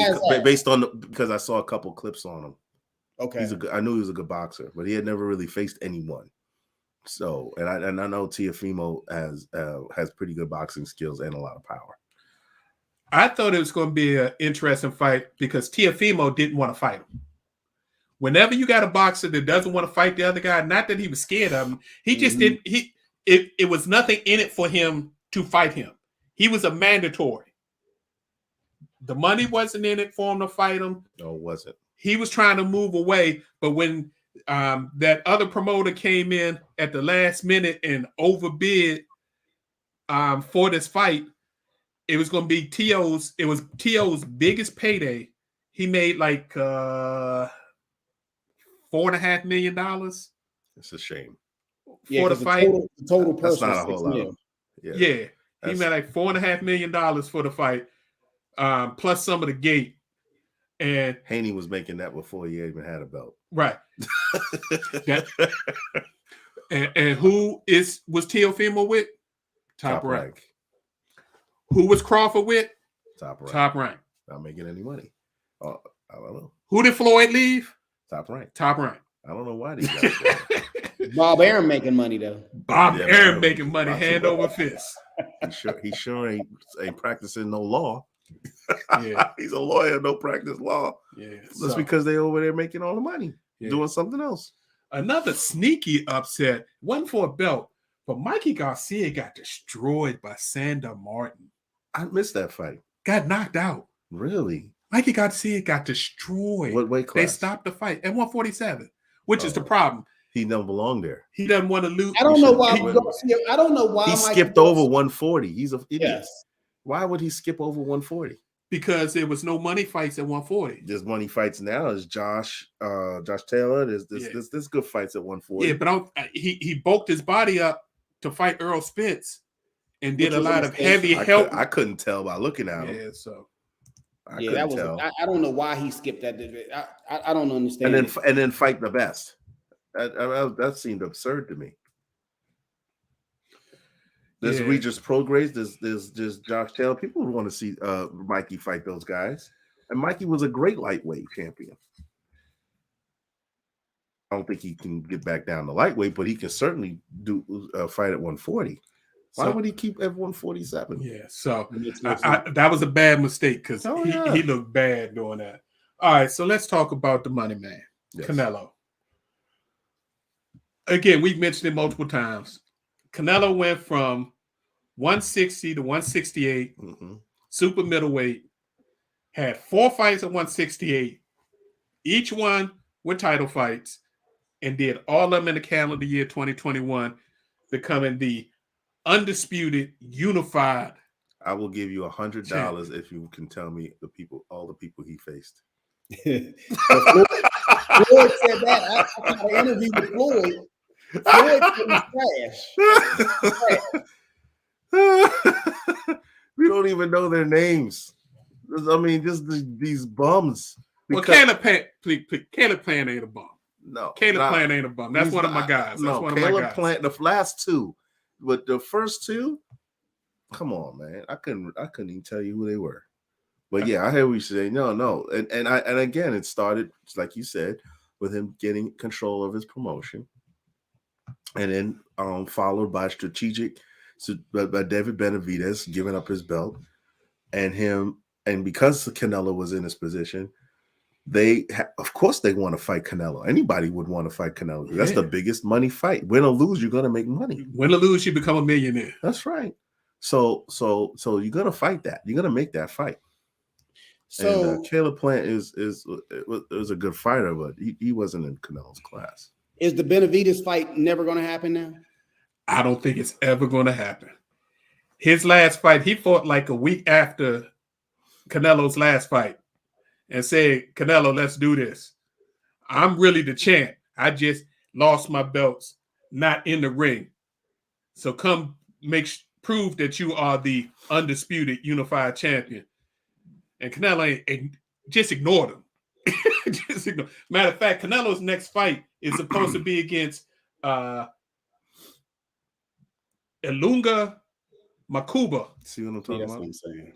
because I saw a couple clips on him. Okay, I knew he was a good boxer, but he had never really faced anyone. So, and I know Teofimo has pretty good boxing skills and a lot of power. I thought it was going to be an interesting fight because Teofimo didn't want to fight him. Whenever you got a boxer that doesn't want to fight the other guy, not that he was scared of him, he just didn't. It was nothing in it for him to fight him. He was a mandatory. The money wasn't in it for him to fight him. No, it wasn't. He was trying to move away, but when that other promoter came in at the last minute and overbid for this fight, it was going to be T.O.'s. It was T.O.'s biggest payday. He made like $4.5 million. It's a shame. For the fight. The total purse. That's not a whole lot. Yeah. He made like $4.5 million for the fight, plus some of the gate. And Haney was making that before he even had a belt. Right. and who was Teofimo with? Top rank. Who was Crawford with? Top rank. Not making any money. I don't know. Who did Floyd leave? Top rank. I don't know why these guys. Bob Arum making money though. Arum making money hand over fist. He sure ain't practicing no law. Yeah. He's a lawyer, no practice law. Yeah. That's because they over there making all the money, doing something else. Another sneaky upset, wasn't for a belt, but Mikey Garcia got destroyed by Sander Martin. I missed that fight. Got knocked out. Really? Mikey Garcia got destroyed. What weight class? They stopped the fight at 147, which is the problem. He don't belong there. He doesn't want to lose. I don't know why. I don't know why he skipped over 140. He's an idiot. Yes. Why would he skip over 140? Because there was no money fights at 140. There's money fights now. There's Josh Taylor. There's good fights at 140. Yeah, but he bulked his body up to fight Earl Spence and did a lot of heavy help. I couldn't tell by looking at him. Yeah, so I don't know why he skipped that. I don't understand. And then fight the best. That seemed absurd to me. There's Regis Prograis. There's Josh Taylor. People would want to see Mikey fight those guys. And Mikey was a great lightweight champion. I don't think he can get back down to lightweight, but he can certainly do fight at 140. Why would he keep at 147? Yeah, so that was a bad mistake because he looked bad doing that. All right, so let's talk about the money man, Canelo. Again, we've mentioned it multiple times. Canelo went from 160 to 168, super middleweight, had 4 fights at 168, each one with title fights, and did all of them in the calendar year 2021, becoming the undisputed, unified. I will give you $100 if you can tell me all the people he faced. Floyd said that. I got an interview with Floyd. Floyd said trash. We don't even know their names. I mean, just these bums. Well, Caleb Plant ain't a bum. No, Caleb Plant ain't a bum. That's one of my guys. Caleb Plant, the last two, but the first two, come on, man. I couldn't even tell you who they were. But yeah, I hear what you say. No, and again, it started, like you said, with him getting control of his promotion, and then followed by by David Benavidez giving up his belt, and because Canelo was in his position, of course they want to fight Canelo. Anybody would want to fight Canelo. That's the biggest money fight. Win or lose, you're gonna make money. Win or lose, you become a millionaire. That's right. So you're gonna fight that. You're gonna make that fight. So and Caleb Plant is a good fighter, but he wasn't in Canelo's class. is the Benavidez fight never going to happen now? I don't think it's ever going to happen. His last fight, he fought like a week after Canelo's last fight and said, Canelo, let's do this. I'm really the champ. I just lost my belts, not in the ring. So come prove that you are the undisputed unified champion. And Canelo just ignored him. Matter of fact, Canelo's next fight is supposed to be against Ilunga Makuba. See what I'm talking about? What I'm saying.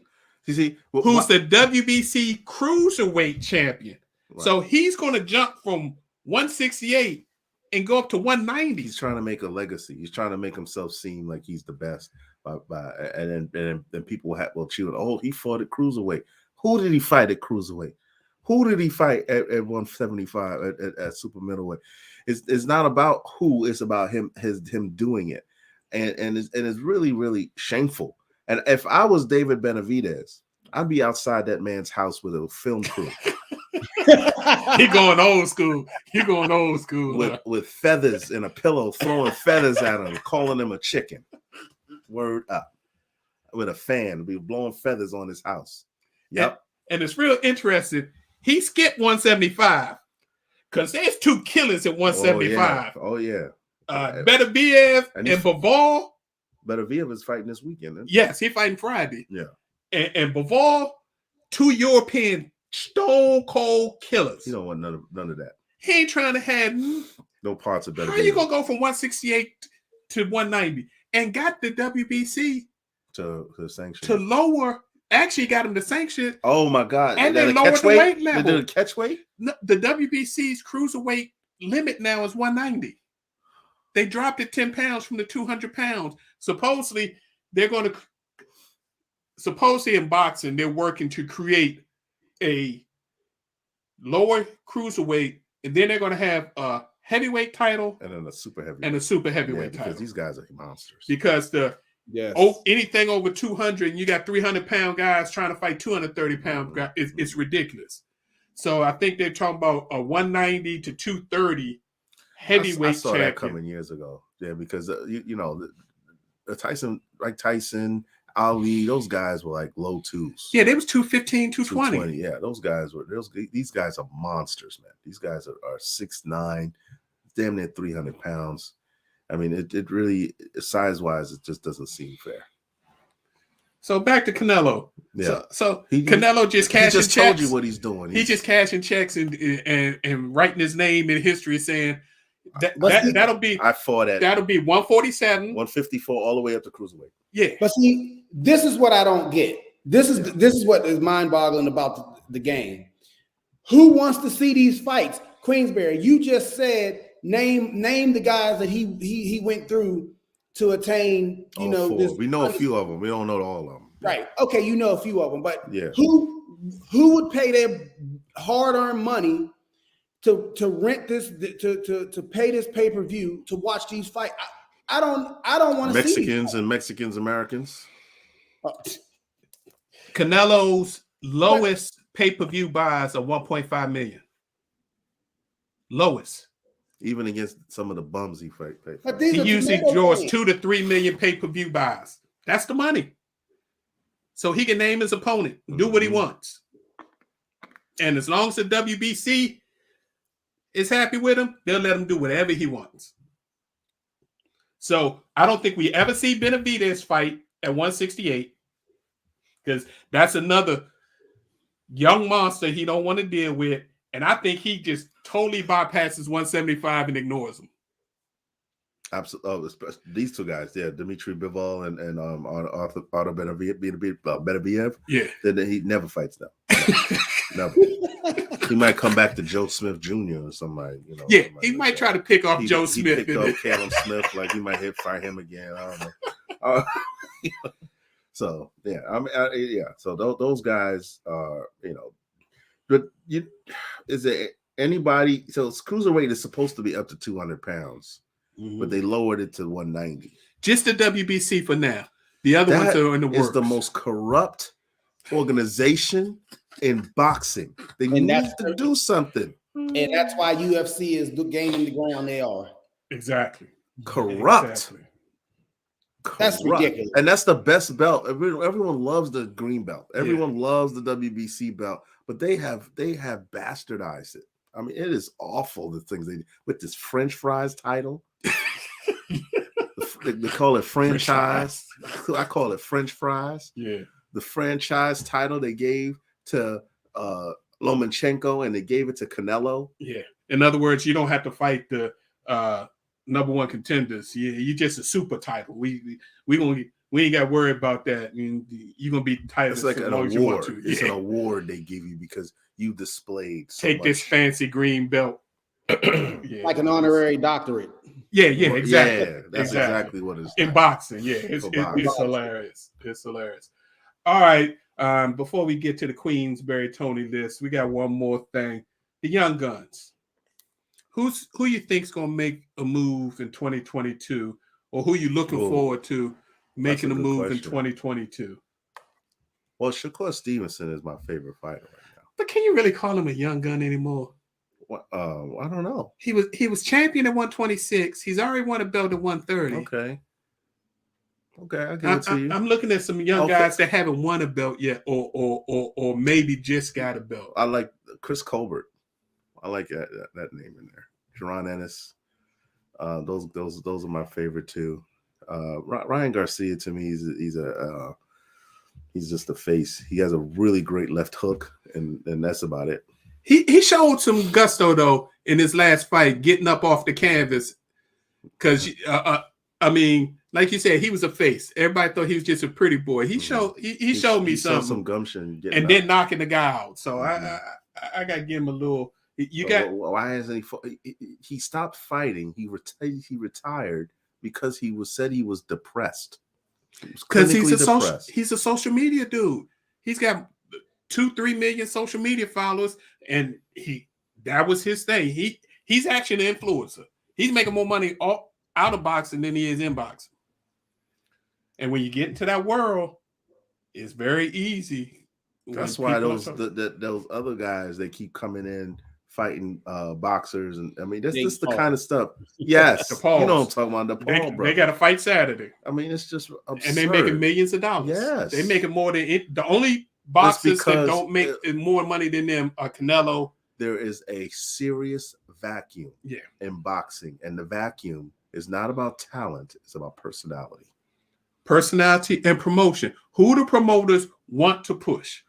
See, who's the WBC cruiserweight champion. Right. So he's going to jump from 168 and go up to 190. He's trying to make a legacy. He's trying to make himself seem like he's the best. And then people will cheer. Oh, he fought at cruiserweight. Who did he fight at cruiserweight? Who did he fight at 175 at super middleweight? It's not about who. It's about him doing it, and it's really, really shameful. And if I was David Benavidez, I'd be outside that man's house with a film crew. He going old school. You going old school with feathers and a pillow, throwing feathers at him, calling him a chicken. Word up. With a fan, be blowing feathers on his house. Yep. And it's real interesting. He skipped 175 because there's two killers at 175. Oh yeah. Beterbiev and Bivol. Beterbiev is fighting this weekend. Yes, he's fighting Friday. Yeah. And Bivol, two European stone cold killers. He don't want none of that. He ain't trying to have no parts of Beterbiev. How you gonna go from 168 to 190 and got the WBC to sanction to lower? Actually, got him to sanction. Oh my God! And they lowered the weight level. They did a catch weight. No, the WBC's cruiserweight limit now is 190. They dropped it 10 pounds from the 200 pounds. Supposedly, in boxing, they're working to create a lower cruiserweight, and then they're going to have a heavyweight title and then a super heavyweight title. Because these guys are monsters. Because anything over 200, and you got 300-pound guys trying to fight 230-pound guys, it's ridiculous. So I think they're talking about a 190 to 230 heavyweight. I saw that coming years ago. Yeah, because the Tyson, Ali, those guys were like low twos. Yeah, they was 215, 220. Yeah, these guys are monsters, man. These guys are 6'9", damn near 300 pounds. I mean, it really, size-wise, it just doesn't seem fair. So back to Canelo. Yeah. So Canelo just cashing checks. He just told you what he's doing. He's just cashing checks and writing his name in history, saying that'll be. I fought at. That'll be 147, 154, all the way up to cruiserweight. Yeah. But see, this is what I don't get. This is what is mind-boggling about the game. Who wants to see these fights? Queensberry, you just said name the guys that he went through to attain, this. We know a few of them. We don't know all of them. Right. Okay, you know a few of them, but yeah. Who would pay their hard-earned money to rent this to pay this pay-per-view to watch these fights? I don't want to see Mexicans and Mexicans Americans. Canelo's lowest pay-per-view buys are 1.5 million. Lowest. Even against some of the bums he fight. He usually draws 2 to 3 million pay-per-view buys. That's the money. So he can name his opponent, do what he wants. And as long as the WBC is happy with him, they'll let him do whatever he wants. So I don't think we ever see Benavidez fight at 168, because that's another young monster he don't want to deal with. And I think he just totally bypasses 175 and ignores him. Absolutely. These two guys, yeah, Dmitry Bivol and Arthur Beterbiev. Yeah. Then he never fights them. Never. He might come back to Joe Smith Jr. or somebody. Yeah, he might try to pick off Joe Smith. He picked up Callum Smith, like he might fight him again. I don't know. So yeah, So those guys are, but is there anybody? So cruiserweight is supposed to be up to 200 pounds, but they lowered it to 190. Just the WBC for now. The other ones are in the works. It's the most corrupt organization in boxing. They need to do something. And that's why UFC is gaining the ground they are. Exactly. Corrupt. Exactly. That's ridiculous. And that's the best belt. Everyone loves the green belt. Everyone loves the WBC belt, but they have bastardized it. I mean, it is awful, the things they do with this French fries title. They call it franchise. I call it French fries. Yeah. The franchise title they gave to Lomachenko and they gave it to Canelo. Yeah. In other words, you don't have to fight the number one contenders. Yeah, you just a super title. We ain't got to worry about that. I mean, you're gonna be titled. It's like an award. It's an award they give you because you displayed. Take this fancy green belt. Like an honorary doctorate. Yeah, exactly. Yeah, that's exactly what it's in boxing. Yeah, it's hilarious. It's hilarious. All right. Before we get to the Queensberry Tony list, we got one more thing. The young guns. Who you think's gonna make a move in 2022, or who you looking forward to making a move in 2022? Well, Shakur Stevenson is my favorite fighter right now. But can you really call him a young gun anymore? I don't know. He was champion at 126. He's already won a belt at 130. Okay, I give it to you. I'm looking at some young guys that haven't won a belt yet, or maybe just got a belt. I like Chris Colbert. I like that name in there. Jerron Ennis. Those are my favorite too. Ryan Garcia to me he's just a face. He has a really great left hook, and that's about it. He showed some gusto though in his last fight, getting up off the canvas. Because I mean, like you said, he was a face. Everybody thought he was just a pretty boy. He showed me some gumption, and then knocking the guy out. So I got to give him a little. Why isn't he stopped fighting? He retired because he said he was depressed. Because he's a social media dude. He's got 2-3 million social media followers, and that was his thing. He's actually an influencer. He's making more money out of boxing than he is in boxing. And when you get into that world, it's very easy. That's why those other guys, they keep coming in fighting boxers, and I mean that's just the kind of stuff. Yes, you know what I'm talking about. The Paul brothers. They got to fight Saturday. I mean, it's just absurd. And they're making millions of dollars. Yes, they making more than the only boxers that don't make more money than them are Canelo. There is a serious vacuum in boxing, and the vacuum is not about talent; it's about personality. Personality and promotion. Who the promoters want to push.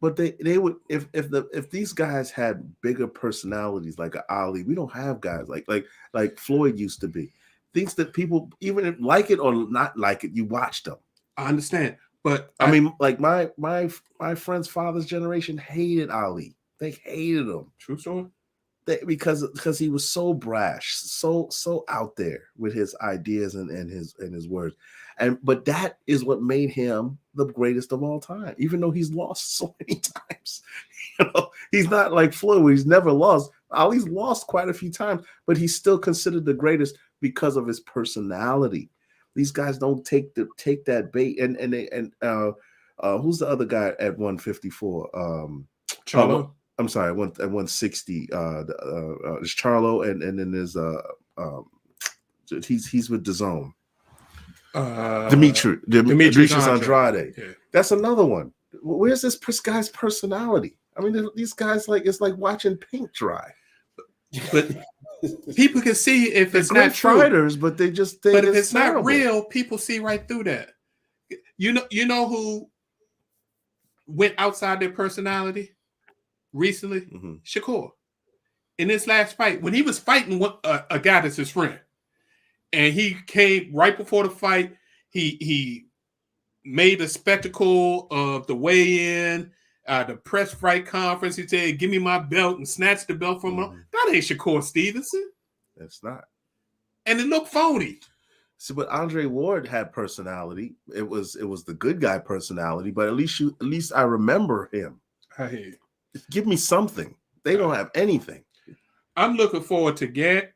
But they would if these guys had bigger personalities like Ali. We don't have guys like Floyd used to be. Things that people, even if like it or not like it, you watch them. I understand, but I mean, like my friend's father's generation hated Ali. They hated him. True story. Because he was so brash, so out there with his ideas and his words, but that is what made him the greatest of all time. Even though he's lost so many times, he's not like Floyd, where he's never lost. Ali's lost quite a few times, but he's still considered the greatest because of his personality. These guys don't take that bait. And who's the other guy at 154? Charlo. I'm sorry, at 160. There's Charlo, and then there's he's with DAZN. Demetrius Andrade. Yeah. That's another one. Where's this guy's personality? I mean, these guys it's like watching paint dry. But people can see if it's great not true. Fighters, but they just think if it's terrible. Not real, people see right through that. You know who went outside their personality recently? Mm-hmm. Shakur. In this last fight, when he was fighting a guy that's his friend, and he came right before the fight, he made a spectacle of the weigh-in, the press fight conference. He said, "Give me my belt," and snatched the belt from him. That ain't Shakur Stevenson. It's not. And it looked phony. So, but Andre Ward had personality. It was the good guy personality, but at least I remember him. I hear you. Give me something. They don't have anything. I'm looking forward to Gary.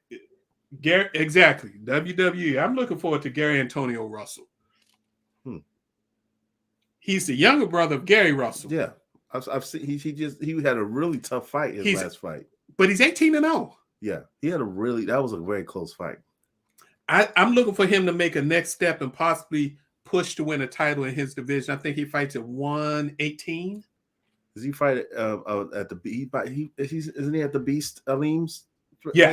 Exactly. WWE. I'm looking forward to Gary Antonio Russell. He's the younger brother of Gary Russell. Yeah. I've seen he had a really tough fight last fight. But he's 18-0. Yeah, that was a very close fight. I'm looking for him to make a next step and possibly push to win a title in his division. I think he fights at 118. Does he fight at the isn't he at the Beast Aleem's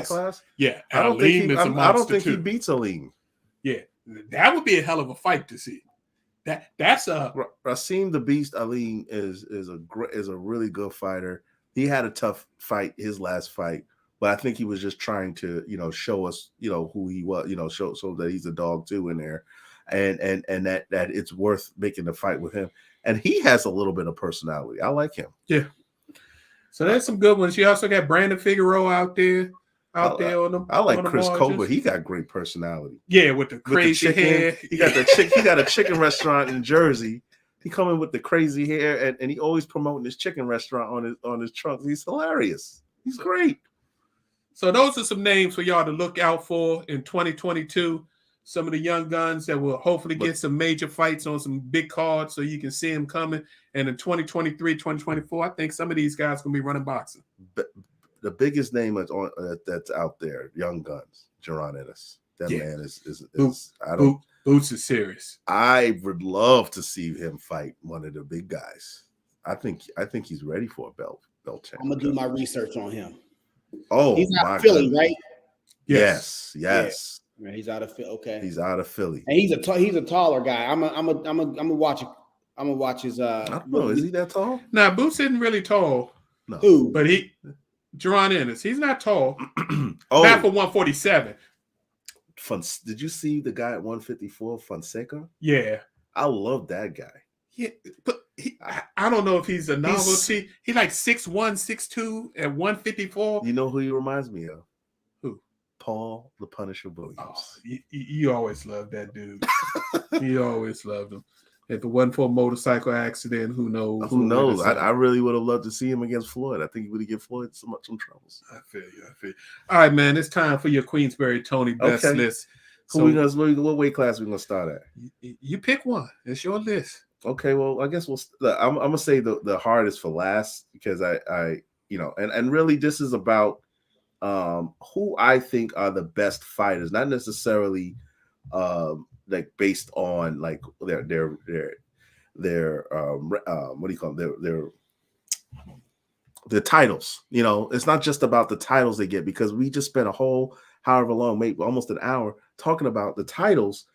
class? Yeah, I don't think he beats Aleem. Yeah, that would be a hell of a fight to see. That's a Rasim the Beast Aleem is a really good fighter. He had a tough fight his last fight, but I think he was just trying to show us who he was, show so that he's a dog too in there, and that it's worth making the fight with him. And he has a little bit of personality. I like him. Yeah. So there's some good ones. You also got Brandon Figueroa out there on them. I like Chris Colbert. He got great personality. Yeah, with the crazy hair. He got he got a chicken restaurant in Jersey. He coming with the crazy hair, and he always promoting his chicken restaurant on his trunks. He's hilarious. He's great. So those are some names for y'all to look out for in 2022. Some of the young guns that will hopefully get some major fights on some big cards so you can see them coming. And in 2023, 2024, I think some of these guys going to be running boxing. The biggest name that's out there, young guns, Jaron Ennis. That man is Boots is serious. I would love to see him fight one of the big guys. I think he's ready for a belt challenge. I'm gonna do my research on him. Oh, he's out of Philly, right? Yes. Man, he's out of Philly. Okay, he's out of Philly, and he's a taller guy. I'm gonna watch it. I'm gonna watch his. I don't know. Is he that tall? Nah, Boots isn't really tall. No. Who? But Jaron Ennis. He's not tall. Not for 147. Did you see the guy at 154, Fonseca? Yeah, I love that guy. Yeah, but I don't know if he's a novelty. He like 6'1", 6'2" at 154. You know who he reminds me of? Who? Paul the Punisher Williams. Oh, you always loved that dude. You always loved him. If it wasn't for a motorcycle accident, who knows? Who knows? I really would have loved to see him against Floyd. I think he would have given Floyd some troubles. I feel you. All right, man. It's time for your Queensberry Tony best list. So what weight class we gonna start at? You pick one. It's your list. Okay. Well, I guess I'm gonna say the hardest for last because I and really this is about who I think are the best fighters, not necessarily like based on like their what do you call them? Their titles. It's not just about the titles they get, because we just spent a whole however long, maybe almost an hour talking about the titles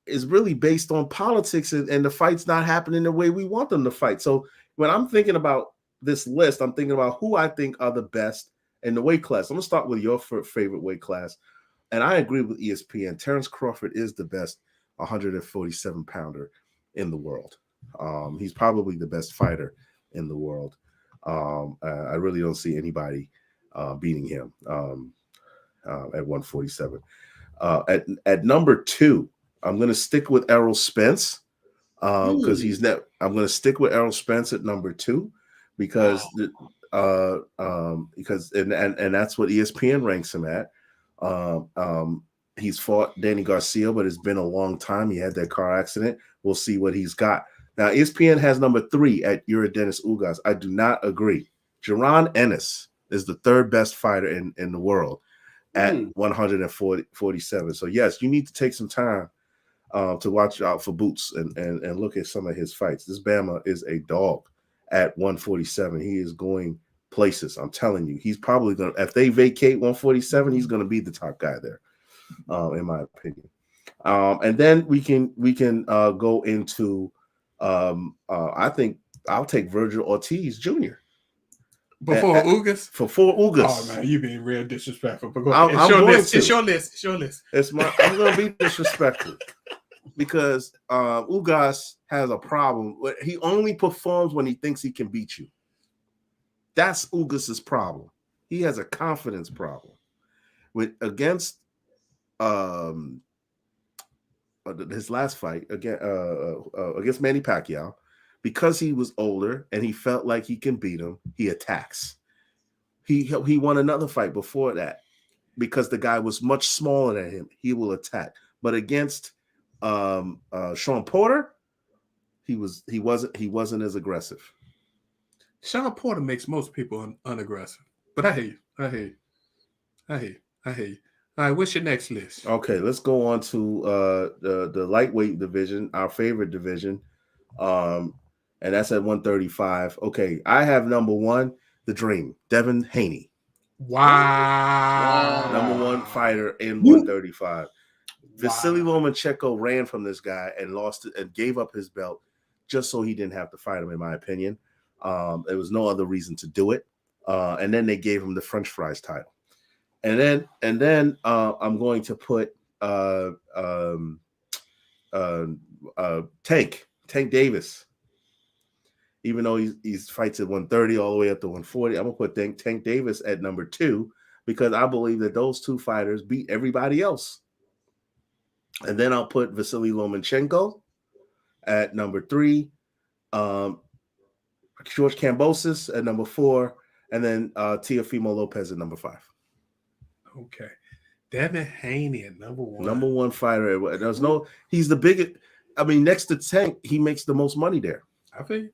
is really based on politics and the fights not happening the way we want them to fight. So when I'm thinking about this list, I'm thinking about who I think are the best in the weight class. I'm gonna start with your favorite weight class. And I agree with ESPN. Terence Crawford is the best 147-pounder in the world. He's probably the best fighter in the world. I really don't see anybody beating him at 147. At number 2, I'm going to stick with Errol Spence because I'm going to stick with Errol Spence at number 2 because because that's what ESPN ranks him at. He's fought Danny Garcia, but it's been a long time. He had that car accident. We'll see what he's got. Now, ESPN has number 3 at Uridenis Ugas. I do not agree. Jaron Ennis is the 3rd best fighter in the world at 147. So, yes, you need to take some time to watch out for Boots and look at some of his fights. This Bama is a dog at 147. He is going places. I'm telling you, he's probably going to, if they vacate 147, he's going to be the top guy there, in my opinion. And then we can go into, I think I'll take Virgil Ortiz Jr. Before Ugas? Before Ugas. Oh, man, you're being real disrespectful. It's your list. I'm going to be disrespectful because Ugas has a problem. He only performs when he thinks he can beat you. That's Ugas's problem. He has a confidence problem. Against his last fight against Manny Pacquiao, because he was older and he felt like he can beat him, he attacks. He won another fight before that because the guy was much smaller than him. He will attack. But against Sean Porter, he wasn't as aggressive. Sean Porter makes most people unaggressive. But I hear you. I hear you. All right, what's your next list? Okay, let's go on to the lightweight division, our favorite division. And that's at 135. Okay, I have number 1, the Dream, Devin Haney. Wow. Number 1 fighter in 135. Vasily Lomachenko ran from this guy and lost it and gave up his belt just so he didn't have to fight him, in my opinion. There was no other reason to do it. And then they gave him the French fries title. And then I'm going to put Tank Davis. Even though he's fights at 130 all the way up to 140, I'm gonna put Tank Davis at number 2 because I believe that those 2 fighters beat everybody else. And then I'll put Vasily Lomachenko at number 3, George Kambosos at number 4, and then Teofimo Lopez at number 5. Okay. Devin Haney at number 1. Number 1 fighter. He's the biggest. I mean, next to Tank, he makes the most money there. I think.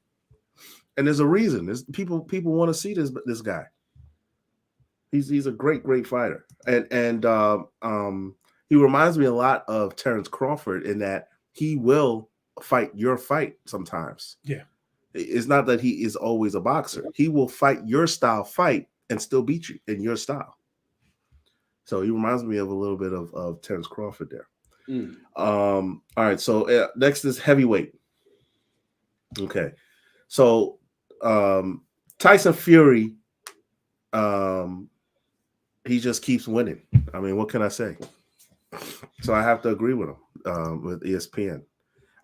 And there's a reason. There's people want to see this guy. He's a great fighter. And he reminds me a lot of Terence Crawford in that he will fight your fight sometimes. Yeah. It's not that he is always a boxer. He will fight your style fight and still beat you in your style. So he reminds me of a little bit of Terence Crawford there. All right. So next is heavyweight. Okay. So Tyson Fury, he just keeps winning. I mean, what can I say? So I have to agree with him with ESPN.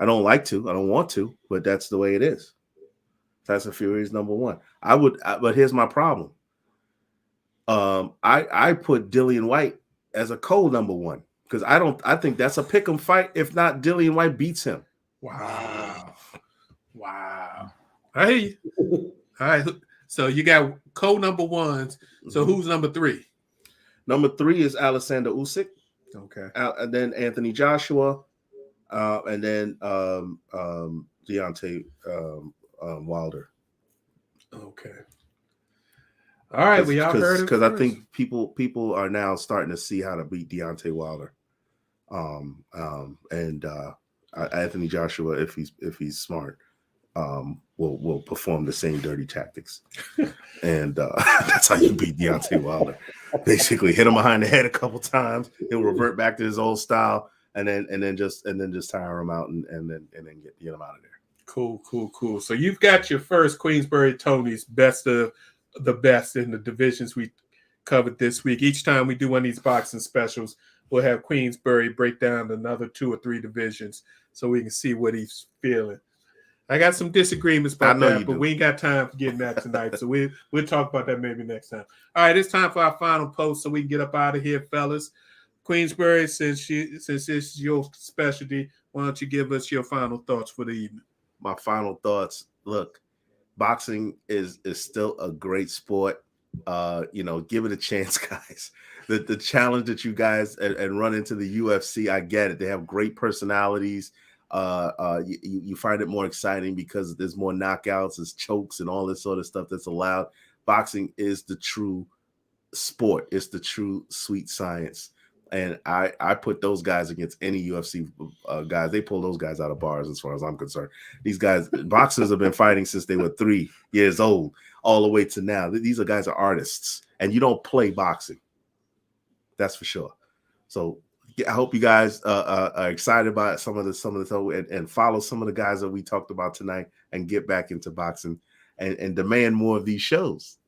I don't want to, but that's the way it is. Tyson Fury is number 1. But here's my problem. I put Dillian White as a number 1 because I think that's a pick'em fight. If not, Dillian White beats him. Wow. I hear you. All right. So you got number 1s. So who's number 3? Number 3 is Alexander Usyk. Okay. And then Anthony Joshua, and then Deontay Wilder. Okay. All right, we all heard it because I think people are now starting to see how to beat Deontay Wilder, and Anthony Joshua, if he's smart, will perform the same dirty tactics, and that's how you beat Deontay Wilder. Basically, hit him behind the head a couple times, he'll revert back to his old style, and then just tire him out, and then get him out of there. Cool. So you've got your first Queensberry Tony's best of the best in the divisions we covered this week. Each time we do one of these boxing specials, we'll have Queensberry break down another 2 or 3 divisions so we can see what he's feeling. I got some disagreements about that, but we ain't got time for getting that tonight. So we'll talk about that maybe next time. All right, it's time for our final post so we can get up out of here, fellas. Queensberry, since it's your specialty, why don't you give us your final thoughts for the evening? My final thoughts. Look, boxing is still a great sport. Give it a chance, guys. The challenge that you guys and run into the UFC, I get it. They have great personalities. You find it more exciting because there's more knockouts, there's chokes, and all this sort of stuff that's allowed. Boxing is the true sport. It's the true sweet science. And I put those guys against any UFC guys. They pull those guys out of bars as far as I'm concerned. These guys, boxers have been fighting since they were 3 years old, all the way to now. These guys are artists, and you don't play boxing. That's for sure. So I hope you guys are excited about some of the and follow some of the guys that we talked about tonight and get back into boxing and demand more of these shows.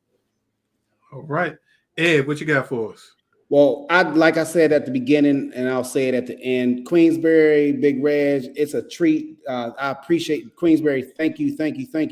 All right. Ed, what you got for us? Well, like I said at the beginning, and I'll say it at the end, Queensberry, Big Reg, it's a treat. I appreciate Queensberry. Thank you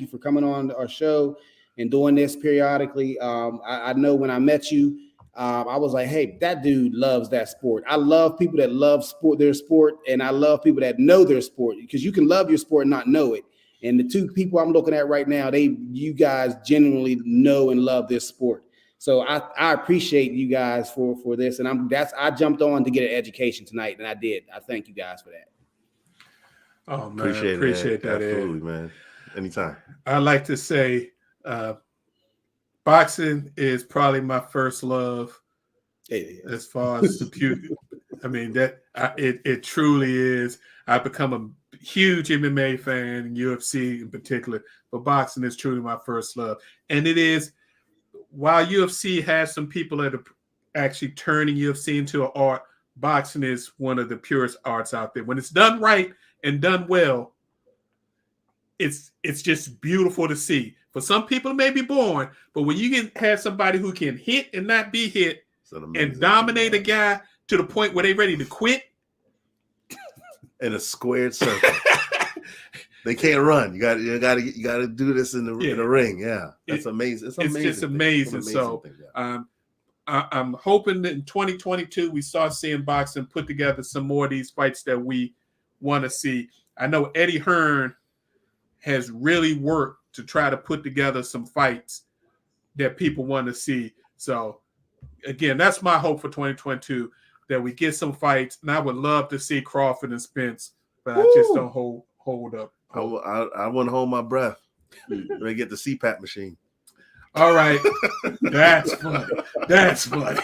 for coming on our show and doing this periodically. I know when I met you, I was like, hey, that dude loves that sport. I love people that love their sport, and I love people that know their sport, because you can love your sport and not know it. And the 2 people I'm looking at right now, you guys genuinely know and love this sport. So I appreciate you guys for this, and I jumped on to get an education tonight, and I did. I thank you guys for that. Oh man, appreciate that. Absolutely, man. Anytime. I like to say Boxing is probably my first love as far as the beauty. I mean, it truly is. I've become a huge MMA fan, UFC in particular, but boxing is truly my first love. And it is, while UFC has some people that are actually turning UFC into an art, boxing is one of the purest arts out there. When it's done right and done well, it's just beautiful to see. For some people, it may be boring, but when you can have somebody who can hit and not be hit and dominate a guy to the point where they're ready to quit in a squared circle. They can't run. You got to do this in the ring. Yeah, that's amazing. It's amazing. It's just amazing. So I'm hoping that in 2022 we start seeing boxing put together some more of these fights that we want to see. I know Eddie Hearn has really worked to try to put together some fights that people want to see. So again, that's my hope for 2022, that we get some fights. And I would love to see Crawford and Spence, but I just don't hold up. I want to hold my breath. Let me get the CPAP machine. All right. That's funny. That's funny.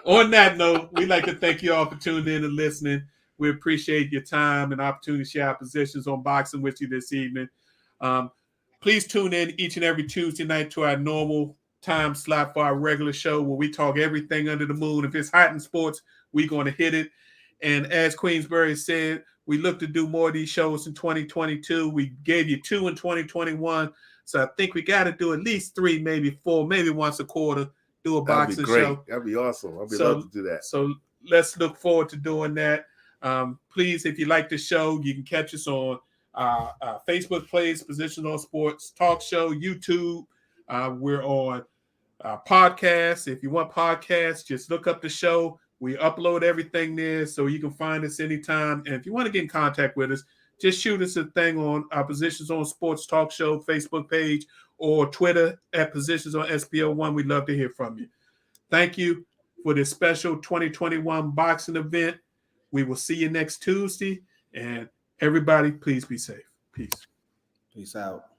On that note, we'd like to thank you all for tuning in and listening. We appreciate your time and opportunity to share our positions on boxing with you this evening. Please tune in each and every Tuesday night to our normal time slot for our regular show where we talk everything under the moon. If it's hot in sports, we're going to hit it. And as Queensberry said, we look to do more of these shows in 2022. We gave you 2 in 2021. So I think we got to do at least 3, maybe 4, maybe once a quarter, do a boxing show. That'd be awesome. I'd love to do that. So let's look forward to doing that. Please, if you like the show, you can catch us on Facebook page, Positions on Sports Talk Show, YouTube. We're on podcasts. If you want podcasts, just look up the show. We upload everything there so you can find us anytime. And if you want to get in contact with us, just shoot us a thing on our Positions on Sports Talk Show Facebook page or Twitter at Positions on SPO1. We'd love to hear from you. Thank you for this special 2021 boxing event. We will see you next Tuesday. And everybody, please be safe. Peace. Peace out.